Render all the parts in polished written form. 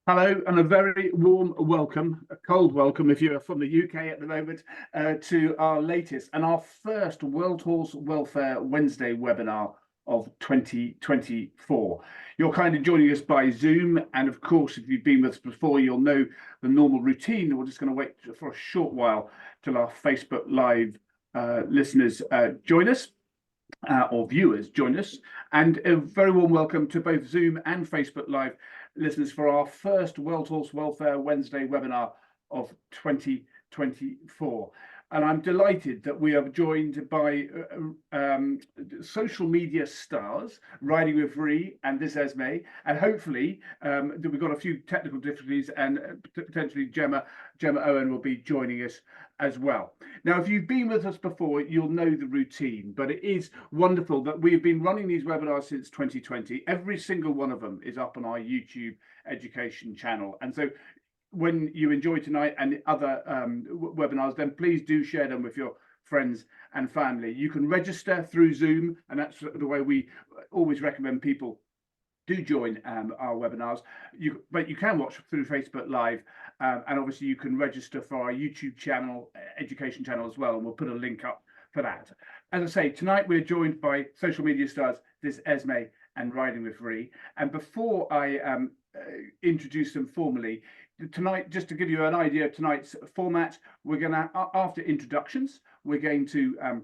Hello, and a very warm welcome, a cold welcome if you're from the UK at the moment, to our latest and our first World Horse Welfare Wednesday webinar of 2024. You're kind of joining us by Zoom, and of course, if you've been with us before, you'll know the normal routine. We're just going to wait for a short while till our Facebook Live listeners join us. Or viewers join us, and a very warm welcome to both Zoom and Facebook Live listeners for our first World Horse Welfare Wednesday webinar of 2024. And I'm delighted that we are joined by social media stars, Riding with Ree and This Esme, and hopefully that we've got a few technical difficulties, and potentially Gemma Owen will be joining us as well. Now, if you've been with us before, you'll know the routine, but it is wonderful that we've been running these webinars since 2020. Every single one of them is up on our YouTube education channel. And so when you enjoy tonight and other webinars, then please do share them with your friends and family. You can register through Zoom, and that's the way we always recommend people do join our webinars. But you can watch through Facebook Live, and obviously you can register for our YouTube channel, education channel as well, and we'll put a link up for that. As I say, tonight we're joined by social media stars This Esme and Riding with Ree. And before I introduce them formally, tonight, just to give you an idea of tonight's format, we're going to, after introductions, we're going to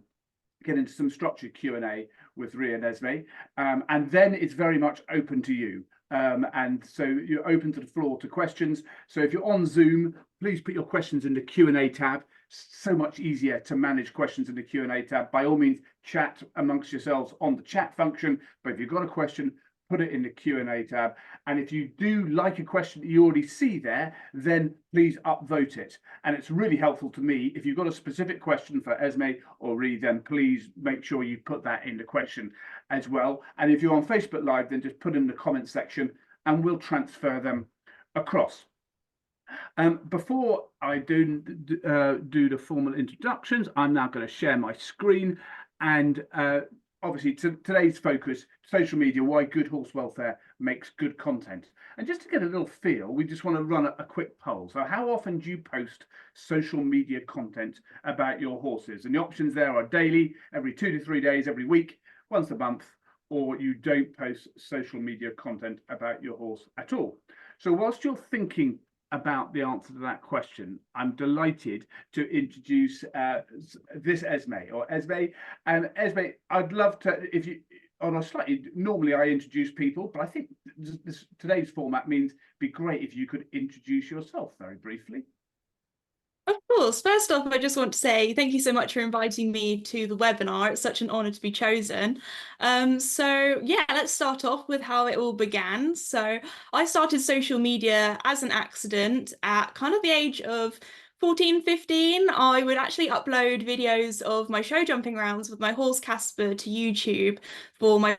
get into some structured Q&A with Ree and Esme, and then it's very much open to you. And so you're open to the floor to questions. So if you're on Zoom, please put your questions in the Q&A tab. So much easier to manage questions in the Q&A tab. By all means, chat amongst yourselves on the chat function. But if you've got a question, put it in the Q&A tab. And if you do like a question that you already see there, then please upvote it. And it's really helpful to me. If you've got a specific question for Esme or Ree, then please make sure you put that in the question as well. And if you're on Facebook Live, then just put in the comment section and we'll transfer them across. Before I do the formal introductions, I'm now going to share my screen, and obviously today's focus, social media, why good horse welfare makes good content. And just to get a little feel, we just want to run a quick poll. So how often do you post social media content about your horses? And the options there are daily, every 2 to 3 days, every week, once a month, or you don't post social media content about your horse at all. So whilst you're thinking about the answer to that question, I'm delighted to introduce this Esme, or Esme. And Esme, I'd love to, if you, on a slightly, normally I introduce people, but I think today's format means it'd be great if you could introduce yourself very briefly. Of course. First off, I just want to say thank you so much for inviting me to the webinar. It's such an honour to be chosen. So yeah, let's start off with how it all began. So I started social media as an accident at kind of the age of 14, 15. I would actually upload videos of my show jumping rounds with my horse Casper to YouTube for my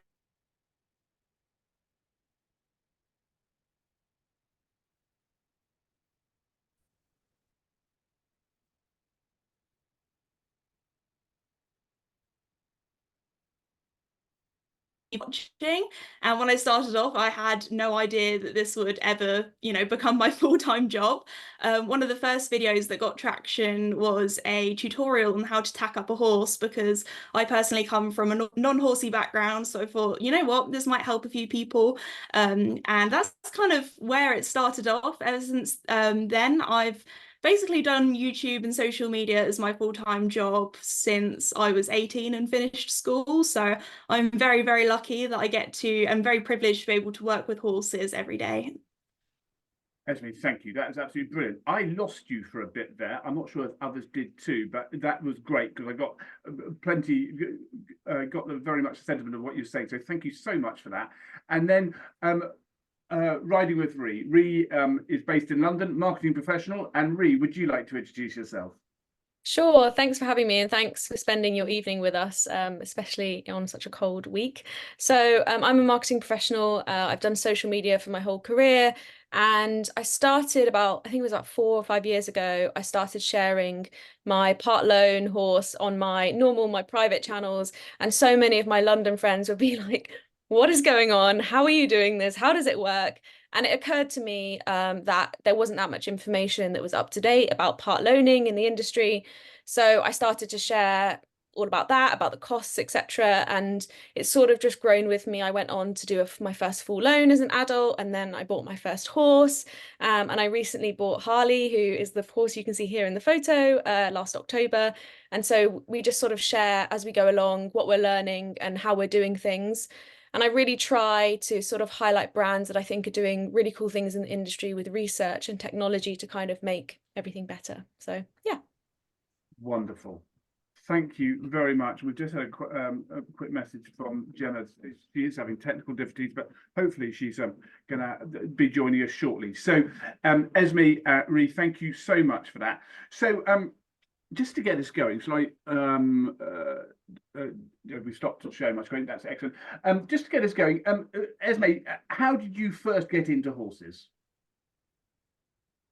watching. And when I started off, I had no idea that this would ever, become my full-time job. One of the first videos that got traction was a tutorial on how to tack up a horse, because I personally come from a non-horsey background. So I thought, you know what, this might help a few people. And that's kind of where it started off. Ever since then, I've basically done YouTube and social media as my full-time job since I was 18 and finished school. So I'm very, very lucky that I'm very privileged to be able to work with horses every day. Esme, thank you. That is absolutely brilliant. I lost you for a bit there. I'm not sure if others did too, but that was great because I got very much the sentiment of what you're saying. So thank you so much for that. And then Riding with Ree. Ree is based in London, marketing professional. And Ree, would you like to introduce yourself? Sure, thanks for having me, and thanks for spending your evening with us, especially on such a cold week. So I'm a marketing professional. I've done social media for my whole career, and I started I think it was about 4 or 5 years ago, I started sharing my part loan horse on my private channels, and so many of my London friends would be like, what is going on? How are you doing this? How does it work? And it occurred to me that there wasn't that much information that was up to date about part loaning in the industry. So I started to share all about that, about the costs, etc. And it's sort of just grown with me. I went on to do my first full loan as an adult, and then I bought my first horse. And I recently bought Harley, who is the horse you can see here in the photo, last October. And so we just sort of share as we go along what we're learning and how we're doing things. And I really try to sort of highlight brands that I think are doing really cool things in the industry with research and technology to kind of make everything better. So, yeah. Wonderful. Thank you very much. We've just had a quick message from Gemma. She is having technical difficulties, but hopefully she's going to be joining us shortly. So, Esme, Ree, thank you so much for that. So, just to get us going, so we stopped to share my screen. That's excellent. Just to get us going, Esme, how did you first get into horses?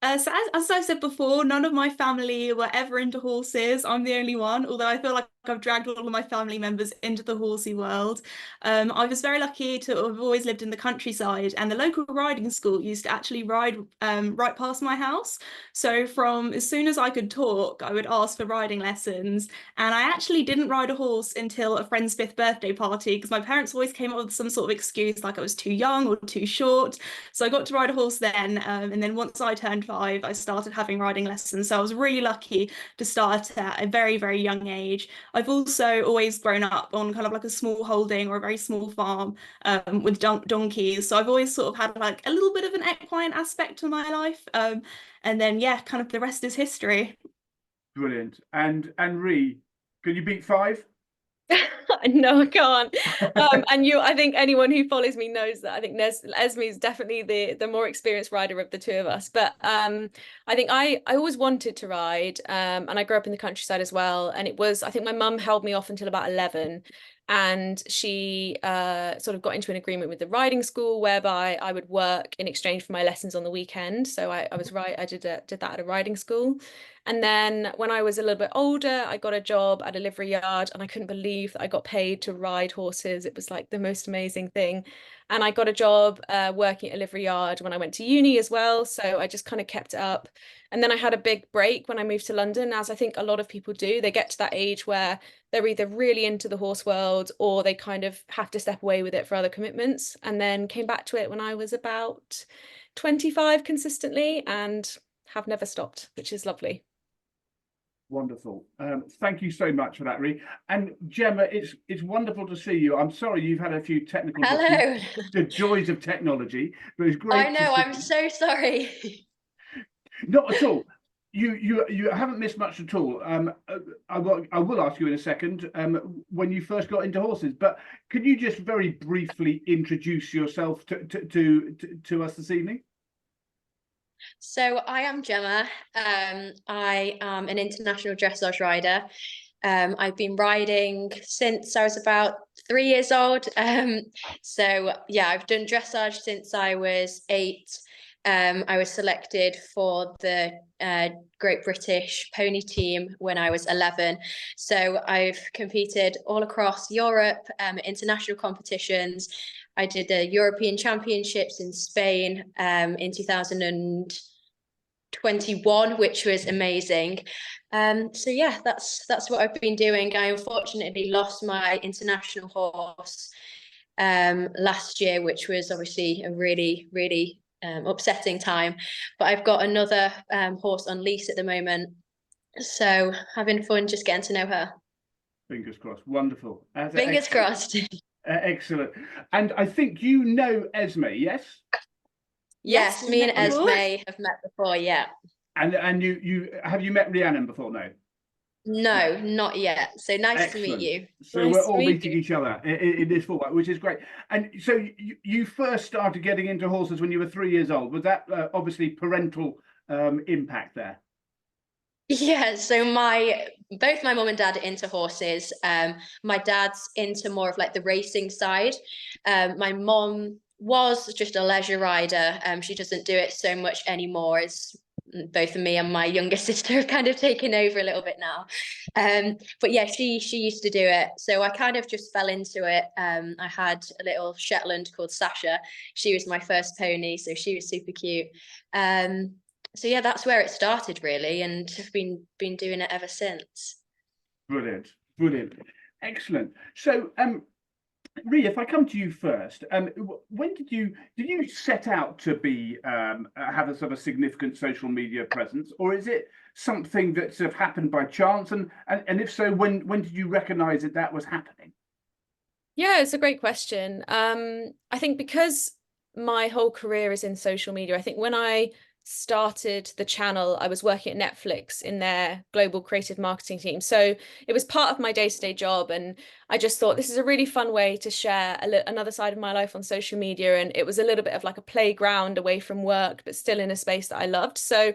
So as I said before, none of my family were ever into horses. I'm the only one, although I feel like I've dragged all of my family members into the horsey world. I was very lucky to have always lived in the countryside, and the local riding school used to actually ride right past my house. So from as soon as I could talk, I would ask for riding lessons. And I actually didn't ride a horse until a friend's 5th birthday party, because my parents always came up with some sort of excuse, like I was too young or too short. So I got to ride a horse then, and then once I turned 5, I started having riding lessons. So I was really lucky to start at a very, very young age. I've also always grown up on kind of like a small holding or a very small farm with donkeys. So I've always sort of had like a little bit of an equine aspect to my life. And then, yeah, kind of the rest is history. Brilliant. And Ree, can you beat 5? No, I can't. And I think anyone who follows me knows that. I think Esme is definitely the more experienced rider of the two of us. But I think I always wanted to ride, and I grew up in the countryside as well. And I think my mum held me off until about 11. And she sort of got into an agreement with the riding school whereby I would work in exchange for my lessons on the weekend. So I did that at a riding school. And then when I was a little bit older, I got a job at a livery yard, and I couldn't believe that I got paid to ride horses. It was like the most amazing thing. And I got a job working at a livery yard when I went to uni as well. So I just kind of kept it up. And then I had a big break when I moved to London, as I think a lot of people do. They get to that age where they're either really into the horse world or they kind of have to step away with it for other commitments, and then came back to it when I was about 25 consistently and have never stopped, which is lovely. Wonderful. Thank you so much for that, Ree. And Gemma, it's wonderful to see you. I'm sorry you've had a few technical Hello. The joys of technology, but it's great. I know, I'm so sorry. Not at all. You haven't missed much at all. I will ask you in a second when you first got into horses, but could you just very briefly introduce yourself to us this evening? So I am Gemma. I am an international dressage rider. I've been riding since I was about 3 years old. So yeah, I've done dressage since I was 8. I was selected for the Great British Pony Team when I was 11. So I've competed all across Europe, international competitions. I did the European Championships in Spain in 2021, which was amazing. So yeah, that's what I've been doing. I unfortunately lost my international horse last year, which was obviously a really, really upsetting time. But I've got another horse on lease at the moment, so having fun just getting to know her. Fingers crossed. Wonderful. Fingers crossed. Excellent. And I think you know Esme, yes? Yes, me and Esme have met before, yeah. And you have you met Rhiannon before? No, not yet. So nice Excellent. to meet you. So Nice we're all to meet meeting you. each other in this format, which is great. And so you first started getting into horses when you were 3 years old. Was that obviously parental impact there? Yeah, so both my mum and dad are into horses. My dad's into more of like the racing side. My mum was just a leisure rider. She doesn't do it so much anymore. It's both me and my younger sister have kind of taken over a little bit now. But yeah, she used to do it, so I kind of just fell into it. I had a little Shetland called Sasha. She was my first pony, so she was super cute. So yeah, that's where it started really, and have been doing it ever since. Brilliant, brilliant, excellent. So, Rhea, if I come to you first, when did you set out to be have a sort of significant social media presence, or is it something that sort of happened by chance? And if so, when did you recognise that that was happening? Yeah, it's a great question. I think because my whole career is in social media, I think when I started the channel, I was working at Netflix in their global creative marketing team. So it was part of my day-to-day job. And I just thought this is a really fun way to share another side of my life on social media. And it was a little bit of like a playground away from work, but still in a space that I loved. So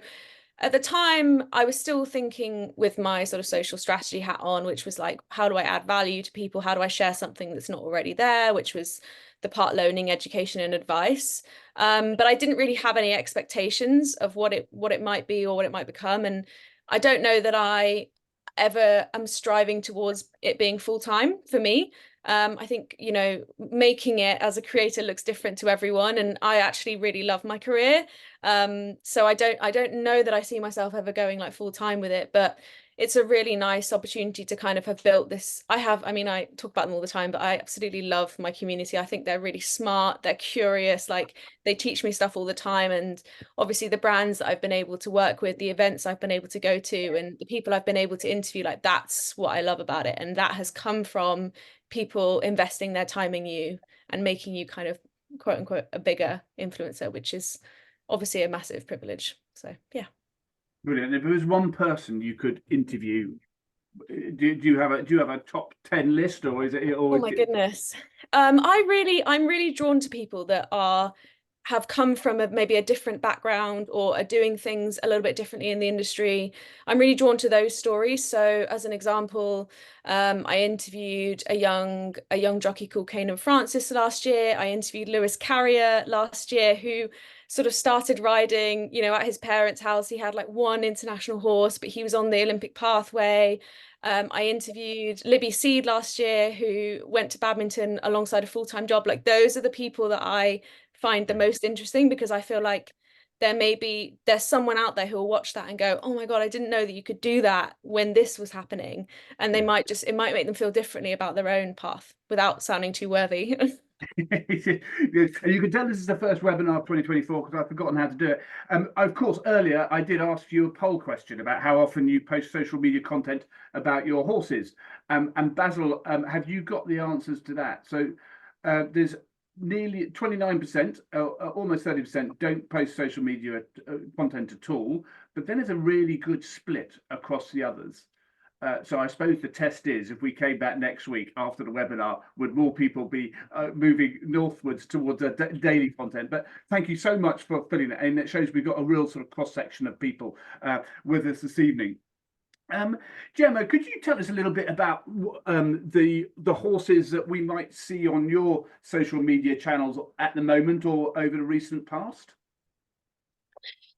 at the time, I was still thinking with my sort of social strategy hat on, which was like, how do I add value to people? How do I share something that's not already there, which was the part learning, education, and advice. But I didn't really have any expectations of what it might be or what it might become. And I don't know that I ever am striving towards it being full time for me. I think, you know, making it as a creator looks different to everyone, and I actually really love my career. So I don't know that I see myself ever going like full time with it, but it's a really nice opportunity to kind of have built this. I mean, I talk about them all the time, but I absolutely love my community. I think they're really smart, they're curious, like they teach me stuff all the time. And obviously the brands that I've been able to work with, the events I've been able to go to, and the people I've been able to interview, like that's what I love about it. And that has come from people investing their time in you and making you kind of quote unquote a bigger influencer, which is obviously a massive privilege. So yeah. Brilliant. If there was one person you could interview, do you have a top 10 list, or is it? Or Oh my goodness. I'm really drawn to people that have come from maybe a different background or are doing things a little bit differently in the industry. I'm really drawn to those stories. So as an example, I interviewed a young jockey called Kanan Francis last year. I interviewed Lewis Carrier last year, who sort of started riding, you know, at his parents' house. He had like one international horse, but he was on the Olympic pathway. I interviewed Libby Seed last year, who went to badminton alongside a full-time job. Like those are the people that I find the most interesting, because I feel like there's someone out there who will watch that and go, oh my God, I didn't know that you could do that when this was happening. And it might make them feel differently about their own path without sounding too worthy. You can tell this is the first webinar of 2024 because I've forgotten how to do it. Of course, earlier I did ask you a poll question about how often you post social media content about your horses. And Basil, have you got the answers to that? So there's nearly 29%, almost 30% don't post social media content at all. But then there's a really good split across the others. So I suppose the test is, if we came back next week after the webinar, would more people be moving northwards towards daily content? But thank you so much for filling it in. It shows we've got a real sort of cross-section of people with us this evening. Gemma, could you tell us a little bit about the horses that we might see on your social media channels at the moment or over the recent past?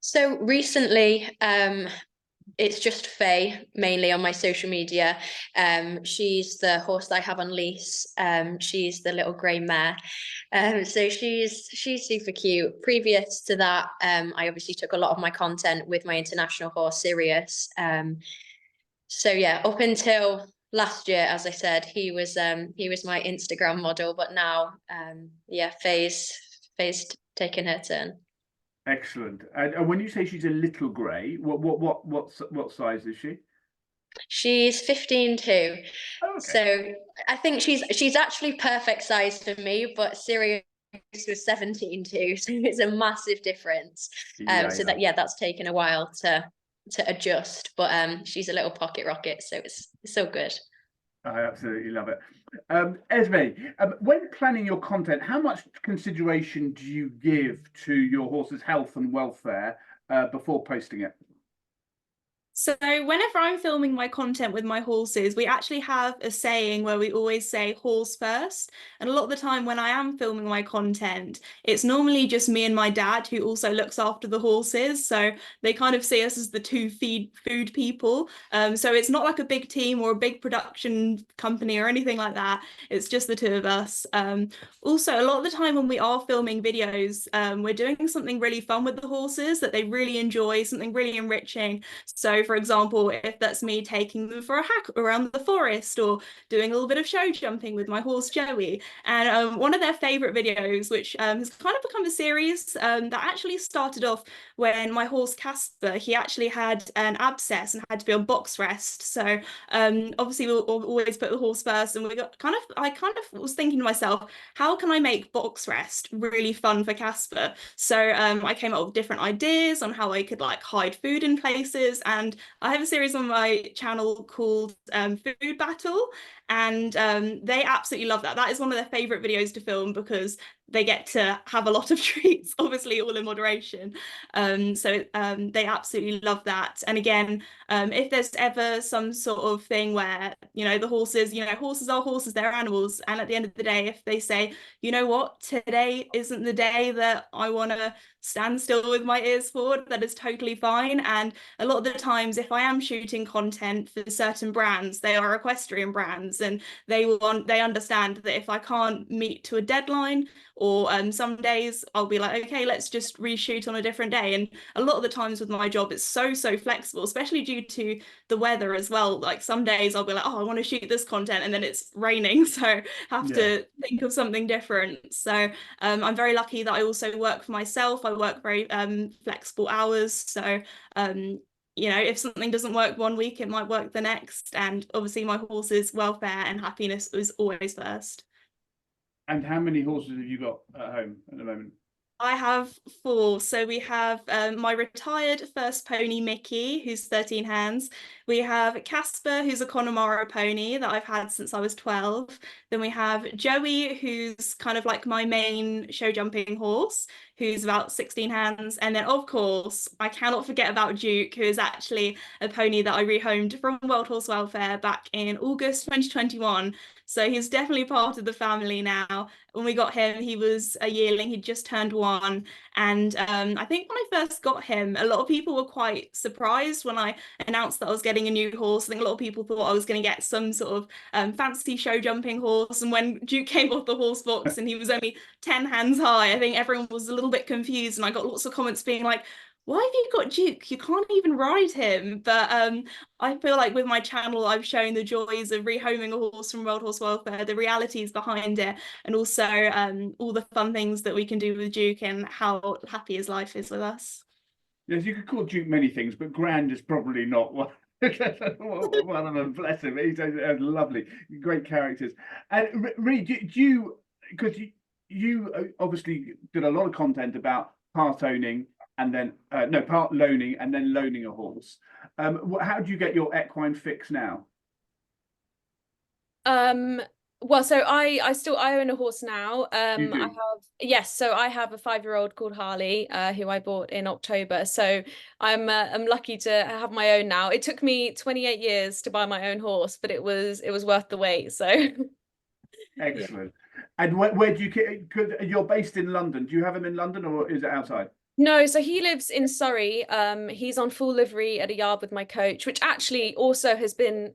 So recently, it's just Faye mainly on my social media. She's the horse that I have on lease. She's the little grey mare. So she's super cute. Previous to that, I obviously took a lot of my content with my international horse Sirius. So yeah, up until last year, as I said, he was my Instagram model, but now yeah, Faye's taken her turn. Excellent. And when you say she's a little grey, what size is she? She's 15 too. Oh, okay. So I think she's actually perfect size for me, but Sirius was 17 too, so it's a massive difference. That's taken a while to adjust, but she's a little pocket rocket, so it's so good. I absolutely love it. Esme, when planning your content, how much consideration do you give to your horse's health and welfare before posting it? So whenever I'm filming my content with my horses, we actually have a saying where we always say horse first. And a lot of the time when I am filming my content, it's normally just me and my dad who also looks after the horses. So they kind of see us as the two food people. So it's not like a big team or a big production company or anything like that. It's just the two of us. Also, a lot of the time when we are filming videos, we're doing something really fun with the horses that they really enjoy, something really enriching. So, for example, if that's me taking them for a hack around the forest or doing a little bit of show jumping with my horse Joey. And one of their favorite videos, which has kind of become a series that actually started off when my horse Casper, he actually had an abscess and had to be on box rest. So obviously we'll always put the horse first, and I kind of was thinking to myself, how can I make box rest really fun for Casper? So I came up with different ideas on how I could like hide food in places, and I have a series on my channel called Food Battle, and they absolutely love that. That is one of their favorite videos to film because they get to have a lot of treats, obviously all in moderation. So they absolutely love that. And again, if there's ever some sort of thing where, the horses, horses are horses, they're animals. And at the end of the day, if they say, you know what, today isn't the day that I want to stand still with my ears forward, that is totally fine. And a lot of the times, if I am shooting content for certain brands, they are equestrian brands, and they understand that if I can't meet to a deadline, or some days I'll be like, okay, let's just reshoot on a different day. And a lot of the times with my job, it's so flexible, especially due to the weather as well. Like some days I'll be like, oh, I want to shoot this content, and then it's raining, so have to think of something different. So I'm very lucky that I also work for myself. I work very flexible hours, so if something doesn't work one week, it might work the next. And obviously my horse's welfare and happiness is always first. And how many horses have you got at home at the moment? I have 4. So we have my retired first pony, Mickey, who's 13 hands. We have Casper, who's a Connemara pony that I've had since I was 12. Then we have Joey, who's kind of like my main show jumping horse, who's about 16 hands. And then, of course, I cannot forget about Duke, who is actually a pony that I rehomed from World Horse Welfare back in August 2021. So he's definitely part of the family now. When we got him, he was a yearling. He'd just turned 1. And I think when I first got him, a lot of people were quite surprised when I announced that I was getting a new horse. I think a lot of people thought I was going to get some sort of fancy show jumping horse. And when Duke came off the horse box and he was only 10 hands high, I think everyone was a little bit confused. And I got lots of comments being like, why have you got Duke? You can't even ride him. But I feel like with my channel, I've shown the joys of rehoming a horse from World Horse Welfare, the realities behind it, and also all the fun things that we can do with Duke and how happy his life is with us. Yes, you could call Duke many things, but grand is probably not one. One of them, bless him. He's lovely, great characters. And really, do you, because you obviously did a lot of content about part owning and then part loaning and then loaning a horse. How do you get your equine fix now? Well, so I own a horse now. You do? So I have a 5-year-old called Harley, who I bought in October. So I'm lucky to have my own now. It took me 28 years to buy my own horse, but it was worth the wait. So excellent. Yeah. And where do you're based in London? Do you have him in London or is it outside? No, so he lives in Surrey. He's on full livery at a yard with my coach, which actually also has been,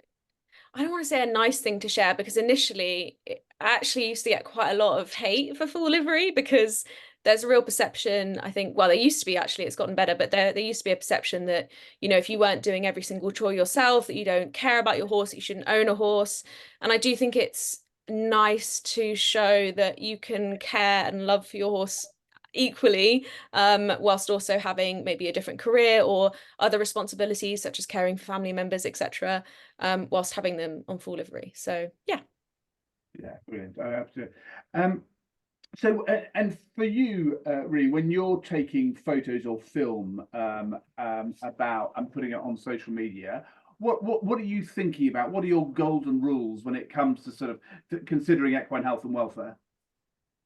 I don't want to say a nice thing to share, because initially I actually used to get quite a lot of hate for full livery, because there's a real perception, I think, well, there used to be, actually, it's gotten better, but there used to be a perception that, if you weren't doing every single chore yourself, that you don't care about your horse, that you shouldn't own a horse. And I do think it's nice to show that you can care and love for your horse equally, whilst also having maybe a different career or other responsibilities such as caring for family members, etc., whilst having them on full livery. So yeah, brilliant. Absolutely. So and for you, Ree, when you're taking photos or film about and putting it on social media, what are you thinking about? What are your golden rules when it comes to sort of considering equine health and welfare?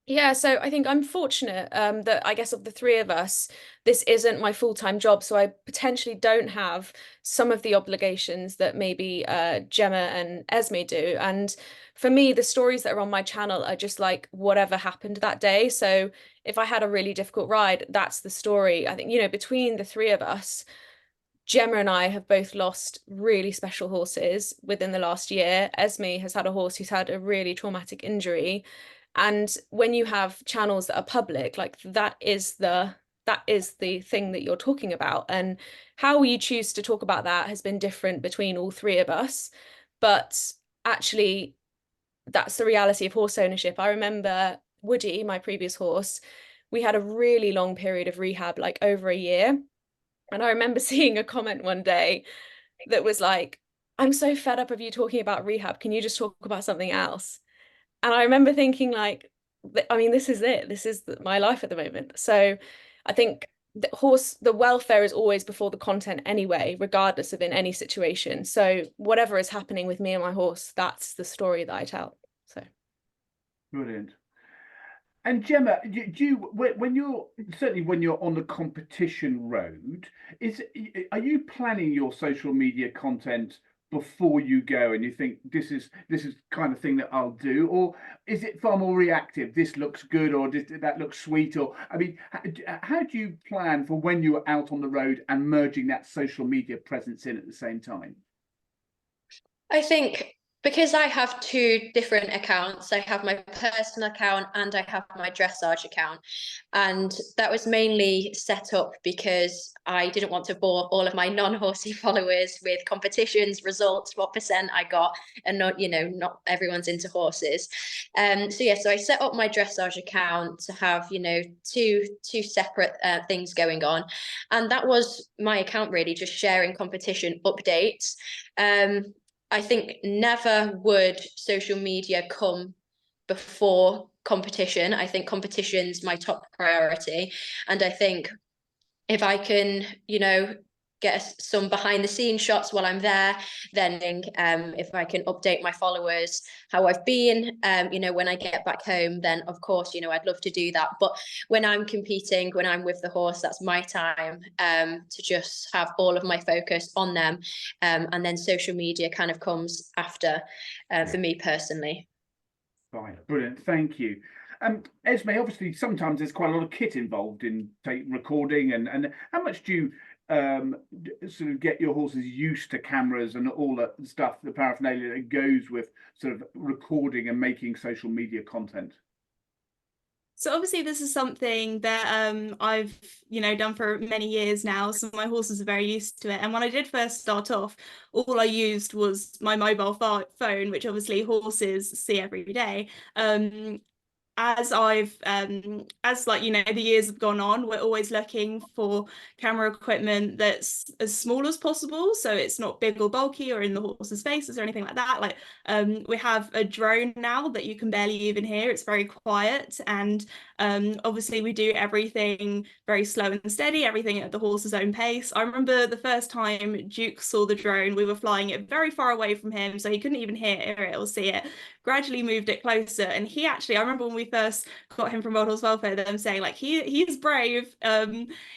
Yeah, so I think I'm fortunate that I guess of the three of us, this isn't my full-time job. So I potentially don't have some of the obligations that maybe Gemma and Esme do. And for me, the stories that are on my channel are just like whatever happened that day. So if I had a really difficult ride, that's the story. I think, you know, between the three of us, Gemma and I have both lost really special horses within the last year. Esme has had a horse who's had a really traumatic injury. And when you have channels that are public, like that is the thing that you're talking about. And how you choose to talk about that has been different between all three of us. But actually, that's the reality of horse ownership. I remember Woody, my previous horse, we had a really long period of rehab, like over a year. And I remember seeing a comment one day that was like, I'm so fed up of you talking about rehab. Can you just talk about something else? And I remember thinking like, I mean, this is it. This is my life at the moment. So I think the welfare is always before the content anyway, regardless of in any situation. So whatever is happening with me and my horse, that's the story that I tell. So Brilliant. And Gemma, do you, when you're, certainly when you're on the competition road, are you planning your social media content before you go and you think this is kind of thing that I'll do, or is it far more reactive? This looks good, or that looks sweet, or I mean, how do you plan for when you're out on the road and merging that social media presence in at the same time? I think because I have two different accounts, I have my personal account and I have my dressage account. And that was mainly set up because I didn't want to bore all of my non-horsey followers with competitions, results, what percent I got, and not, you know, not everyone's into horses. So yeah, so I set up my dressage account to have, you know, two separate things going on. And that was my account, really, just sharing competition updates. I think never would social media come before competition. I think competition's my top priority. And I think if I can, you know, get some behind the scenes shots while I'm there, then if I can update my followers how I've been, you know, when I get back home, then of course, you know, I'd love to do that. But when I'm competing, when I'm with the horse, that's my time to just have all of my focus on them. And then social media kind of comes after for me personally. Fine, brilliant, thank you. Esme, obviously sometimes there's quite a lot of kit involved in recording, and how much do you sort of get your horses used to cameras and all that stuff, the paraphernalia that goes with sort of recording and making social media content? So obviously this is something that I've, you know, done for many years now. So my horses are very used to it. And when I did first start off, all I used was my mobile phone, which obviously horses see every day. As I've as like, you know, the years have gone on, we're always looking for camera equipment that's as small as possible, so it's not big or bulky or in the horse's faces or anything like that. Like we have a drone now that you can barely even hear. It's very quiet, and obviously we do everything very slow and steady, everything at the horse's own pace. I remember the first time Duke saw the drone, we were flying it very far away from him, so he couldn't even hear it or see it. Gradually moved it closer, and he actually, I remember when we first got him from World Horse Welfare, them saying like he's brave.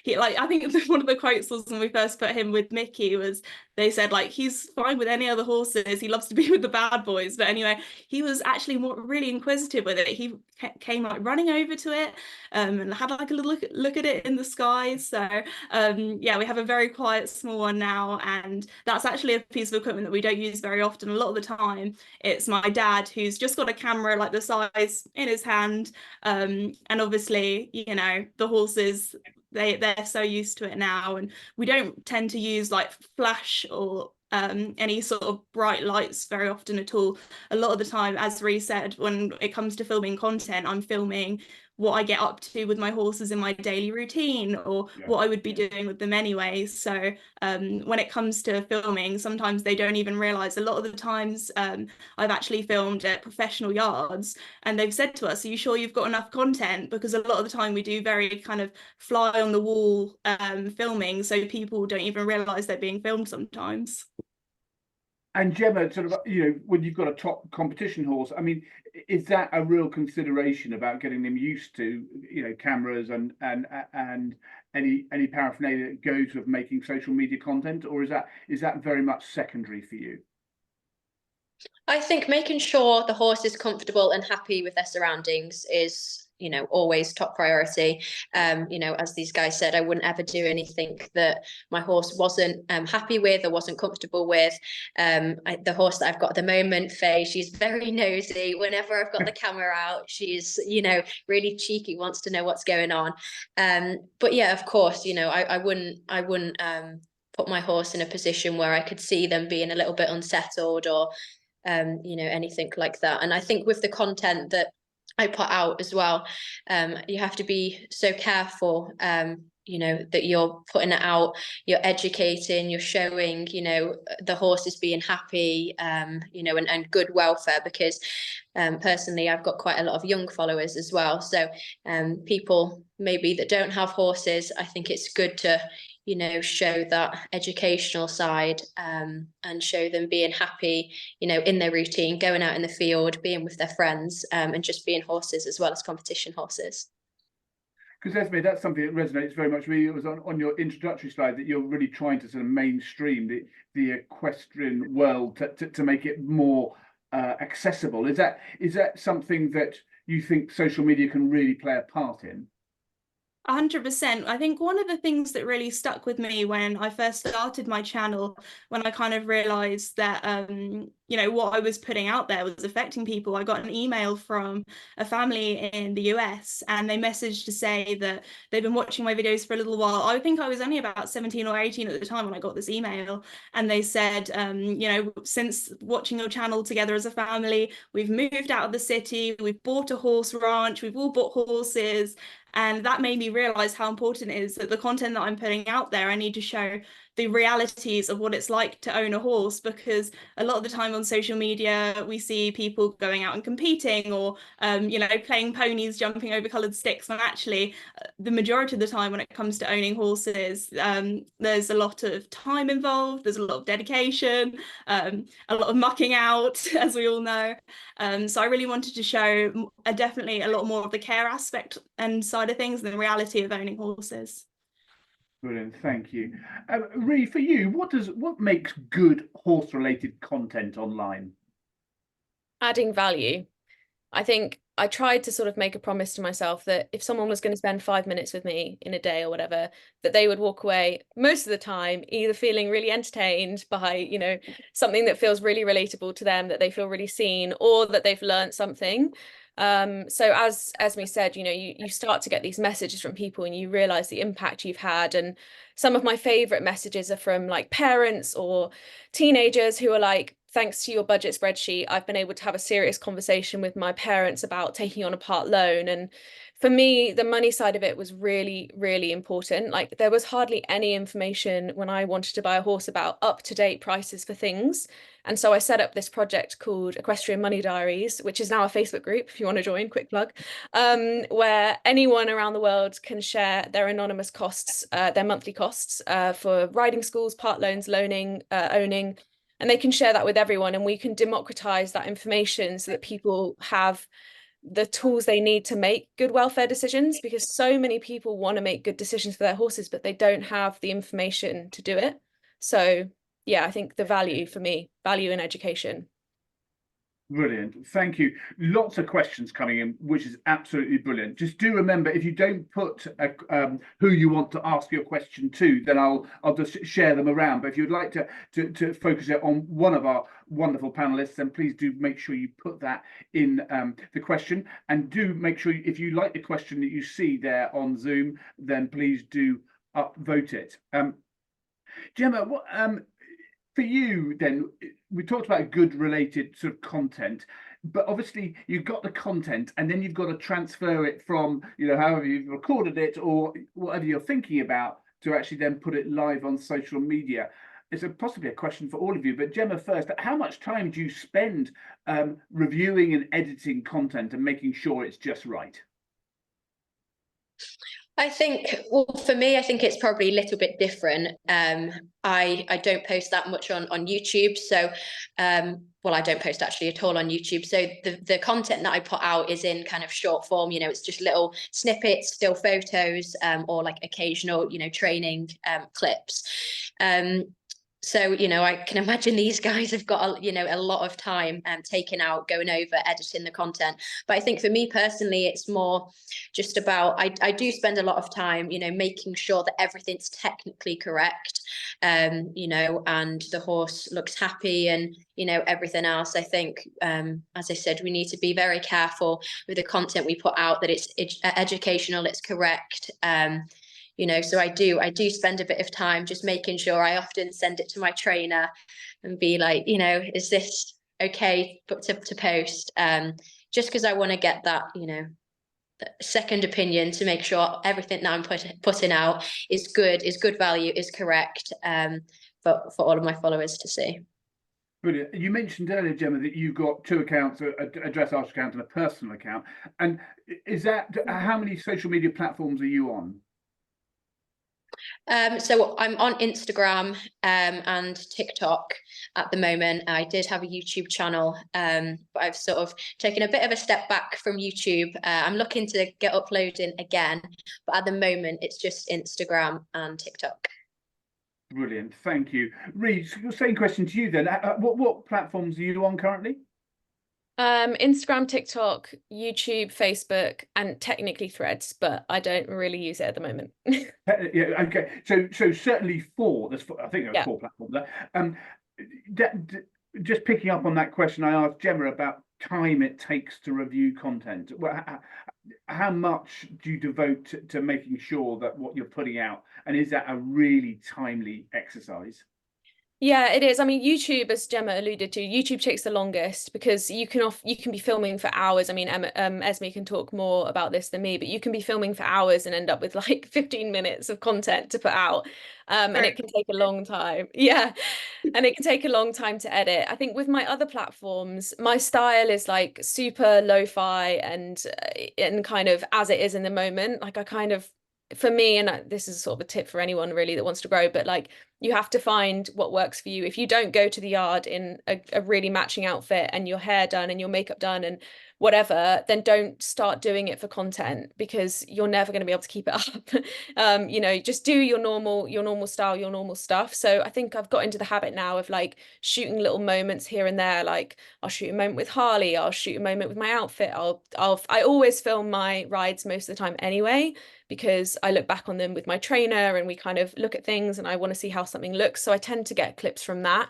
He, like, I think one of the quotes was when we first put him with Mickey was, they said like he's fine with any other horses, he loves to be with the bad boys. But anyway, he was actually really inquisitive with it. He came like running over to it and had like a little look at it in the sky. So yeah, we have a very quiet small one now, and that's actually a piece of equipment that we don't use very often. A lot of the time it's my dad who's just got a camera like the size in his hand, and obviously, you know, the horses, they're so used to it now, and we don't tend to use like flash or any sort of bright lights very often at all. A lot of the time, as Ree said, when it comes to filming content, I'm filming what I get up to with my horses in my daily routine, or what I would be doing with them anyway. So when it comes to filming, sometimes they don't even realize. A lot of the times I've actually filmed at professional yards, and they've said to us, are you sure you've got enough content? Because a lot of the time we do very kind of fly on the wall filming, so people don't even realize they're being filmed sometimes. And Gemma, sort of, you know, when you've got a top competition horse, I mean, is that a real consideration about getting them used to, cameras and any paraphernalia that goes with making social media content, or is that very much secondary for you? I think making sure the horse is comfortable and happy with their surroundings is, always top priority. As these guys said, I wouldn't ever do anything that my horse wasn't happy with or wasn't comfortable with. The horse that I've got at the moment, Faye, she's very nosy. Whenever I've got the camera out, she's, really cheeky, wants to know what's going on. But yeah, of course, I wouldn't put my horse in a position where I could see them being a little bit unsettled or anything like that. And I think with the content that I put out as well, you have to be so careful, that you're putting it out, you're educating, you're showing, the horse is being happy, and good welfare, because personally, I've got quite a lot of young followers as well. So people maybe that don't have horses, I think it's good to, show that educational side, and show them being happy, in their routine, going out in the field, being with their friends, and just being horses as well as competition horses. Because Esme, that's something that resonates very much with me. It was on your introductory slide that you're really trying to sort of mainstream the equestrian world to make it more accessible. Is that something that you think social media can really play a part in? 100%. I think one of the things that really stuck with me when I first started my channel, when I kind of realized that, what I was putting out there was affecting people. I got an email from a family in the US, and they messaged to say that they've been watching my videos for a little while. I think I was only about 17 or 18 at the time when I got this email. And they said, since watching your channel together as a family, we've moved out of the city, we've bought a horse ranch, we've all bought horses. And that made me realize how important it is that the content that I'm putting out there, I need to show the realities of what it's like to own a horse, because a lot of the time on social media, we see people going out and competing or, playing ponies, jumping over coloured sticks, when actually the majority of the time when it comes to owning horses, there's a lot of time involved, there's a lot of dedication, a lot of mucking out, as we all know. So I really wanted to show definitely a lot more of the care aspect and side of things than the reality of owning horses. Brilliant, thank you. Ree, for you, what makes good horse-related content online? Adding value. I think I tried to sort of make a promise to myself that if someone was going to spend 5 minutes with me in a day or whatever, that they would walk away most of the time either feeling really entertained by, something that feels really relatable to them, that they feel really seen, or that they've learned something. So as Esme said, you start to get these messages from people and you realize the impact you've had. And some of my favorite messages are from like parents or teenagers who are like, thanks to your budget spreadsheet, I've been able to have a serious conversation with my parents about taking on a part loan. And for me, the money side of it was really, really important. Like there was hardly any information when I wanted to buy a horse about up-to-date prices for things. And so I set up this project called Equestrian Money Diaries, which is now a Facebook group, if you want to join, quick plug, where anyone around the world can share their anonymous costs, their monthly costs for riding schools, part loans, loaning, owning, and they can share that with everyone, and we can democratize that information so that people have the tools they need to make good welfare decisions, because so many people want to make good decisions for their horses, but they don't have the information to do it. So yeah, I think the value for me, value in education. Brilliant, thank you. Lots of questions coming in, which is absolutely brilliant. Just do remember, if you don't put who you want to ask your question to, then I'll just share them around. But if you'd like to focus it on one of our wonderful panelists, then please do make sure you put that in the question. And do make sure, if you like the question that you see there on Zoom, then please do upvote it. Gemma, what for you then, we talked about good related sort of content, but obviously you've got the content and then you've got to transfer it from, however you've recorded it or whatever you're thinking about, to actually then put it live on social media. It's possibly a question for all of you, but Gemma first, how much time do you spend reviewing and editing content and making sure it's just right? I think, well, for me, I think it's probably a little bit different. I don't post that much on YouTube. So well, I don't post actually at all on YouTube. So the content that I put out is in kind of short form, you know, it's just little snippets, still photos, or like occasional, you know, training clips. So, you know, I can imagine these guys have got, you know, a lot of time taken out going over editing the content. But I think for me personally, it's more just about, I do spend a lot of time, you know, making sure that everything's technically correct, you know, and the horse looks happy and, you know, everything else. I think, as I said, we need to be very careful with the content we put out, that it's educational, it's correct. You know, so I do spend a bit of time just making sure. I often send it to my trainer and be like, you know, is this okay to post? Just because I want to get that, you know, second opinion to make sure everything that I'm putting out is good value, is correct, for all of my followers to see. Brilliant. You mentioned earlier, Gemma, that you've got two accounts, a dressage account and a personal account. And is that, how many social media platforms are you on? So I'm on Instagram and TikTok at the moment. I did have a YouTube channel, but I've sort of taken a bit of a step back from YouTube. I'm looking to get uploading again, but at the moment it's just Instagram and TikTok. Brilliant, thank you. Reid, same question to you then. What platforms are you on currently? Instagram, TikTok, YouTube, Facebook, and technically Threads, but I don't really use it at the moment. Yeah, okay. So certainly four. There's four, I think there's four platforms there. Just picking up on that question I asked Gemma about time it takes to review content. Well, how much do you devote to making sure that what you're putting out, and is that a really timely exercise? Yeah, it is. I mean, YouTube, as Gemma alluded to, YouTube takes the longest because you can be filming for hours. I mean, Esme can talk more about this than me, but you can be filming for hours and end up with like 15 minutes of content to put out. And it can take a long time. Yeah. And it can take a long time to edit. I think with my other platforms, my style is like super lo-fi and kind of as it is in the moment. Like I kind of, for me, and this is sort of a tip for anyone really that wants to grow, but like you have to find what works for you. If you don't go to the yard in a really matching outfit and your hair done and your makeup done and whatever, then don't start doing it for content because you're never going to be able to keep it up. You know, just do your normal style, your normal stuff. So I think I've got into the habit now of like shooting little moments here and there. Like I'll shoot a moment with Harley, I'll shoot a moment with my outfit. I always film my rides most of the time anyway, because I look back on them with my trainer and we kind of look at things and I want to see how something looks. So I tend to get clips from that.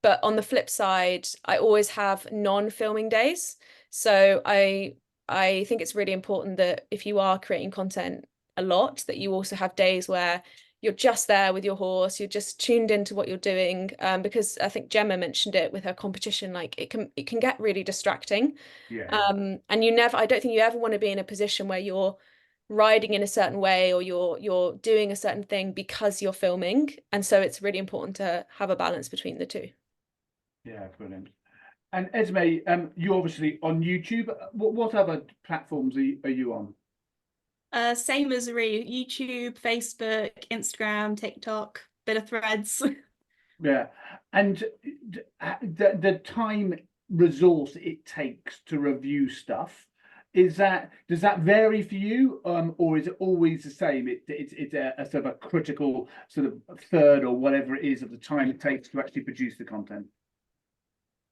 But on the flip side, I always have non-filming days. So I think it's really important that if you are creating content a lot, that you also have days where you're just there with your horse, you're just tuned into what you're doing. Because I think Gemma mentioned it with her competition, like it can get really distracting. Yeah. And I don't think you ever want to be in a position where you're riding in a certain way or you're doing a certain thing because you're filming. And so it's really important to have a balance between the two. Yeah, brilliant. And Esme, you're obviously on YouTube. What other platforms are you on? Same as Reid, YouTube, Facebook, Instagram, TikTok, bit of Threads. Yeah, and the time resource it takes to review stuff, does that vary for you, or is it always the same? It's a sort of a critical sort of third or whatever it is of the time it takes to actually produce the content?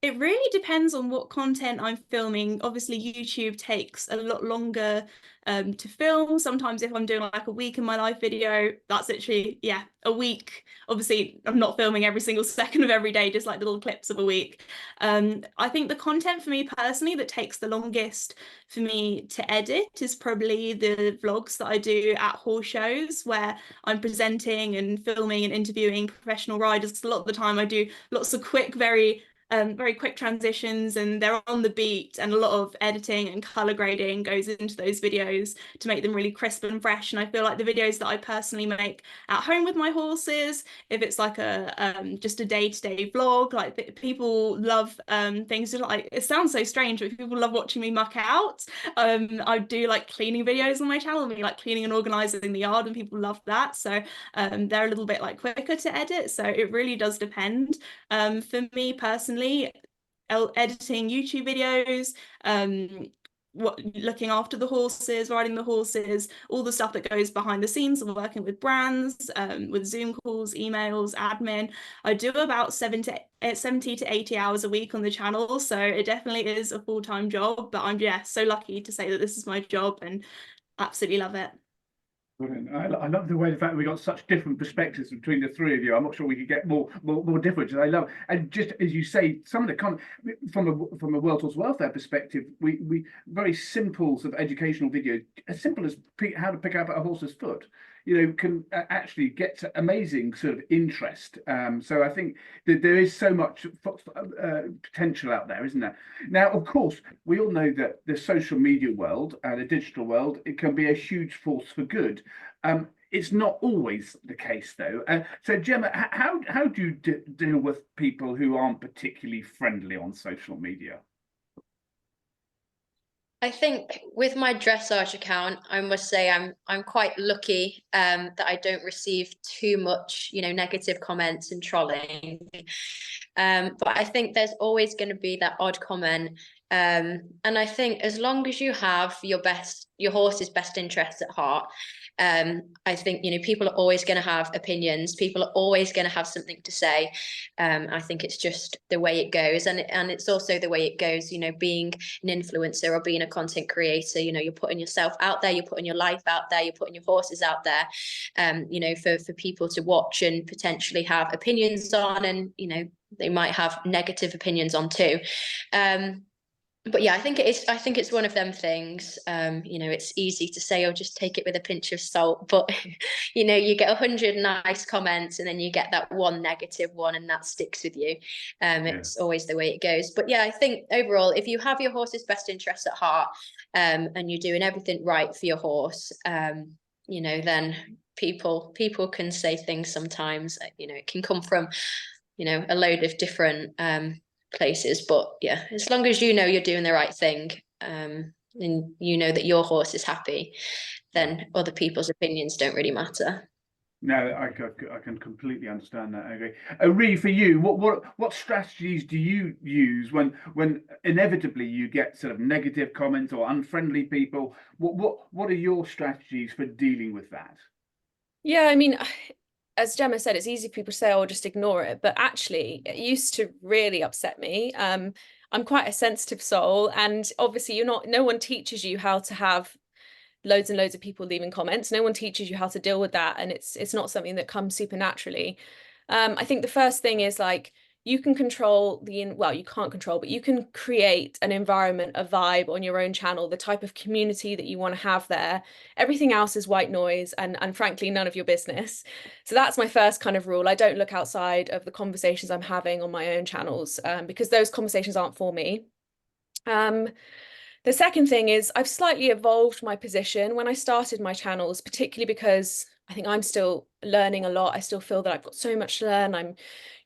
It really depends on what content I'm filming. Obviously, YouTube takes a lot longer to film. Sometimes if I'm doing like a week in my life video, that's literally, yeah, a week. Obviously, I'm not filming every single second of every day, just like little clips of a week. I think the content for me personally that takes the longest for me to edit is probably the vlogs that I do at horse shows where I'm presenting and filming and interviewing professional riders. 'Cause a lot of the time I do lots of quick, very quick transitions and they're on the beat, and a lot of editing and color grading goes into those videos to make them really crisp and fresh. And I feel like the videos that I personally make at home with my horses, if it's like a just a day-to-day vlog, like people love things just like, it sounds so strange, but people love watching me muck out. I do like cleaning videos on my channel, me like cleaning and organizing the yard, and people love that. So they're a little bit like quicker to edit, so it really does depend. For me personally, editing YouTube videos, looking after the horses, riding the horses, all the stuff that goes behind the scenes of working with brands, with Zoom calls, emails, admin. I do about 70 to 80 hours a week on the channel, so it definitely is a full-time job, but I'm so lucky to say that this is my job and absolutely love it. Brilliant. I love the way the fact we got such different perspectives between the three of you. I'm not sure we could get more different. I love, and just as you say, some of the from a World Horse Welfare perspective, we very simple sort of educational videos, as simple as how to pick up a horse's foot, can actually get to amazing sort of interest. So I think that there is so much potential out there, isn't there? Now, of course, we all know that the social media world and the digital world, it can be a huge force for good. It's not always the case, though. So, Gemma, how do you deal with people who aren't particularly friendly on social media? I think with my dressage account, I must say I'm quite lucky that I don't receive too much, negative comments and trolling. But I think there's always going to be that odd comment. And I think as long as you have your horse's best interests at heart, I think people are always going to have opinions. People are always going to have something to say. I think it's just the way it goes, and it's also the way it goes. Being an influencer or being a content creator, you're putting yourself out there, you're putting your life out there, you're putting your horses out there, for people to watch and potentially have opinions on, and they might have negative opinions on too. But yeah, I think it's one of them things. It's easy to say, oh, just take it with a pinch of salt, but you get 100 nice comments and then you get that one negative one, and that sticks with you. It's always the way it goes. But yeah, I think overall, if you have your horse's best interests at heart, and you're doing everything right for your horse, then people can say things sometimes. It can come from a load of different places, but yeah, as long as you're doing the right thing, and that your horse is happy, then other people's opinions don't really matter. No, I can completely understand that. Okay, Ree, for you, what strategies do you use when inevitably you get sort of negative comments or unfriendly people? What are your strategies for dealing with that? Yeah, I mean, as Gemma said, it's easy for people to say, oh, just ignore it. But actually, it used to really upset me. I'm quite a sensitive soul. And obviously, no one teaches you how to have loads and loads of people leaving comments. No one teaches you how to deal with that. And it's not something that comes super naturally. I think the first thing is you can control you can't control, but you can create an environment, a vibe on your own channel, the type of community that you want to have there. Everything else is white noise and frankly, none of your business. So that's my first kind of rule. I don't look outside of the conversations I'm having on my own channels, because those conversations aren't for me. The second thing is I've slightly evolved my position when I started my channels, particularly because I think I'm still learning a lot. I still feel that I've got so much to learn. I'm,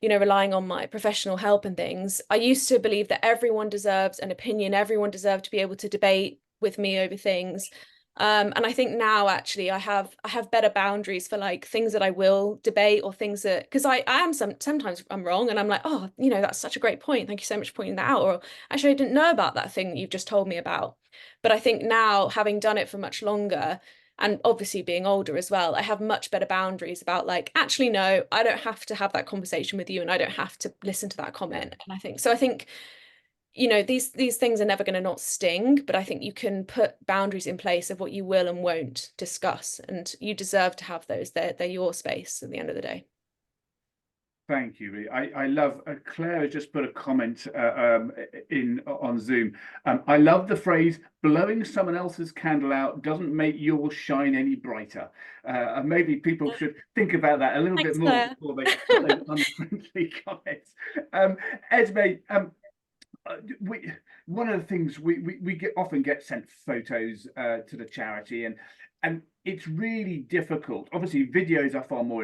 relying on my professional help and things. I used to believe that everyone deserves an opinion. Everyone deserved to be able to debate with me over things. And I think now actually I have better boundaries for things that I will debate, or things that, because I am sometimes I'm wrong and I'm like, oh, that's such a great point. Thank you so much for pointing that out. Or actually I didn't know about that thing that you've just told me about. But I think now, having done it for much longer, and obviously being older as well, I have much better boundaries about actually, no, I don't have to have that conversation with you, and I don't have to listen to that comment. And I think these things are never going to not sting, but I think you can put boundaries in place of what you will and won't discuss, and you deserve to have those. They're your space at the end of the day. Thank you, Ree. I love, Claire has just put a comment in on Zoom. I love the phrase, blowing someone else's candle out doesn't make yours shine any brighter. Maybe people should think about that a little bit more before they put those unfriendly comments. Esme, one of the things we often get sent photos to the charity, and it's really difficult. Obviously, videos are far more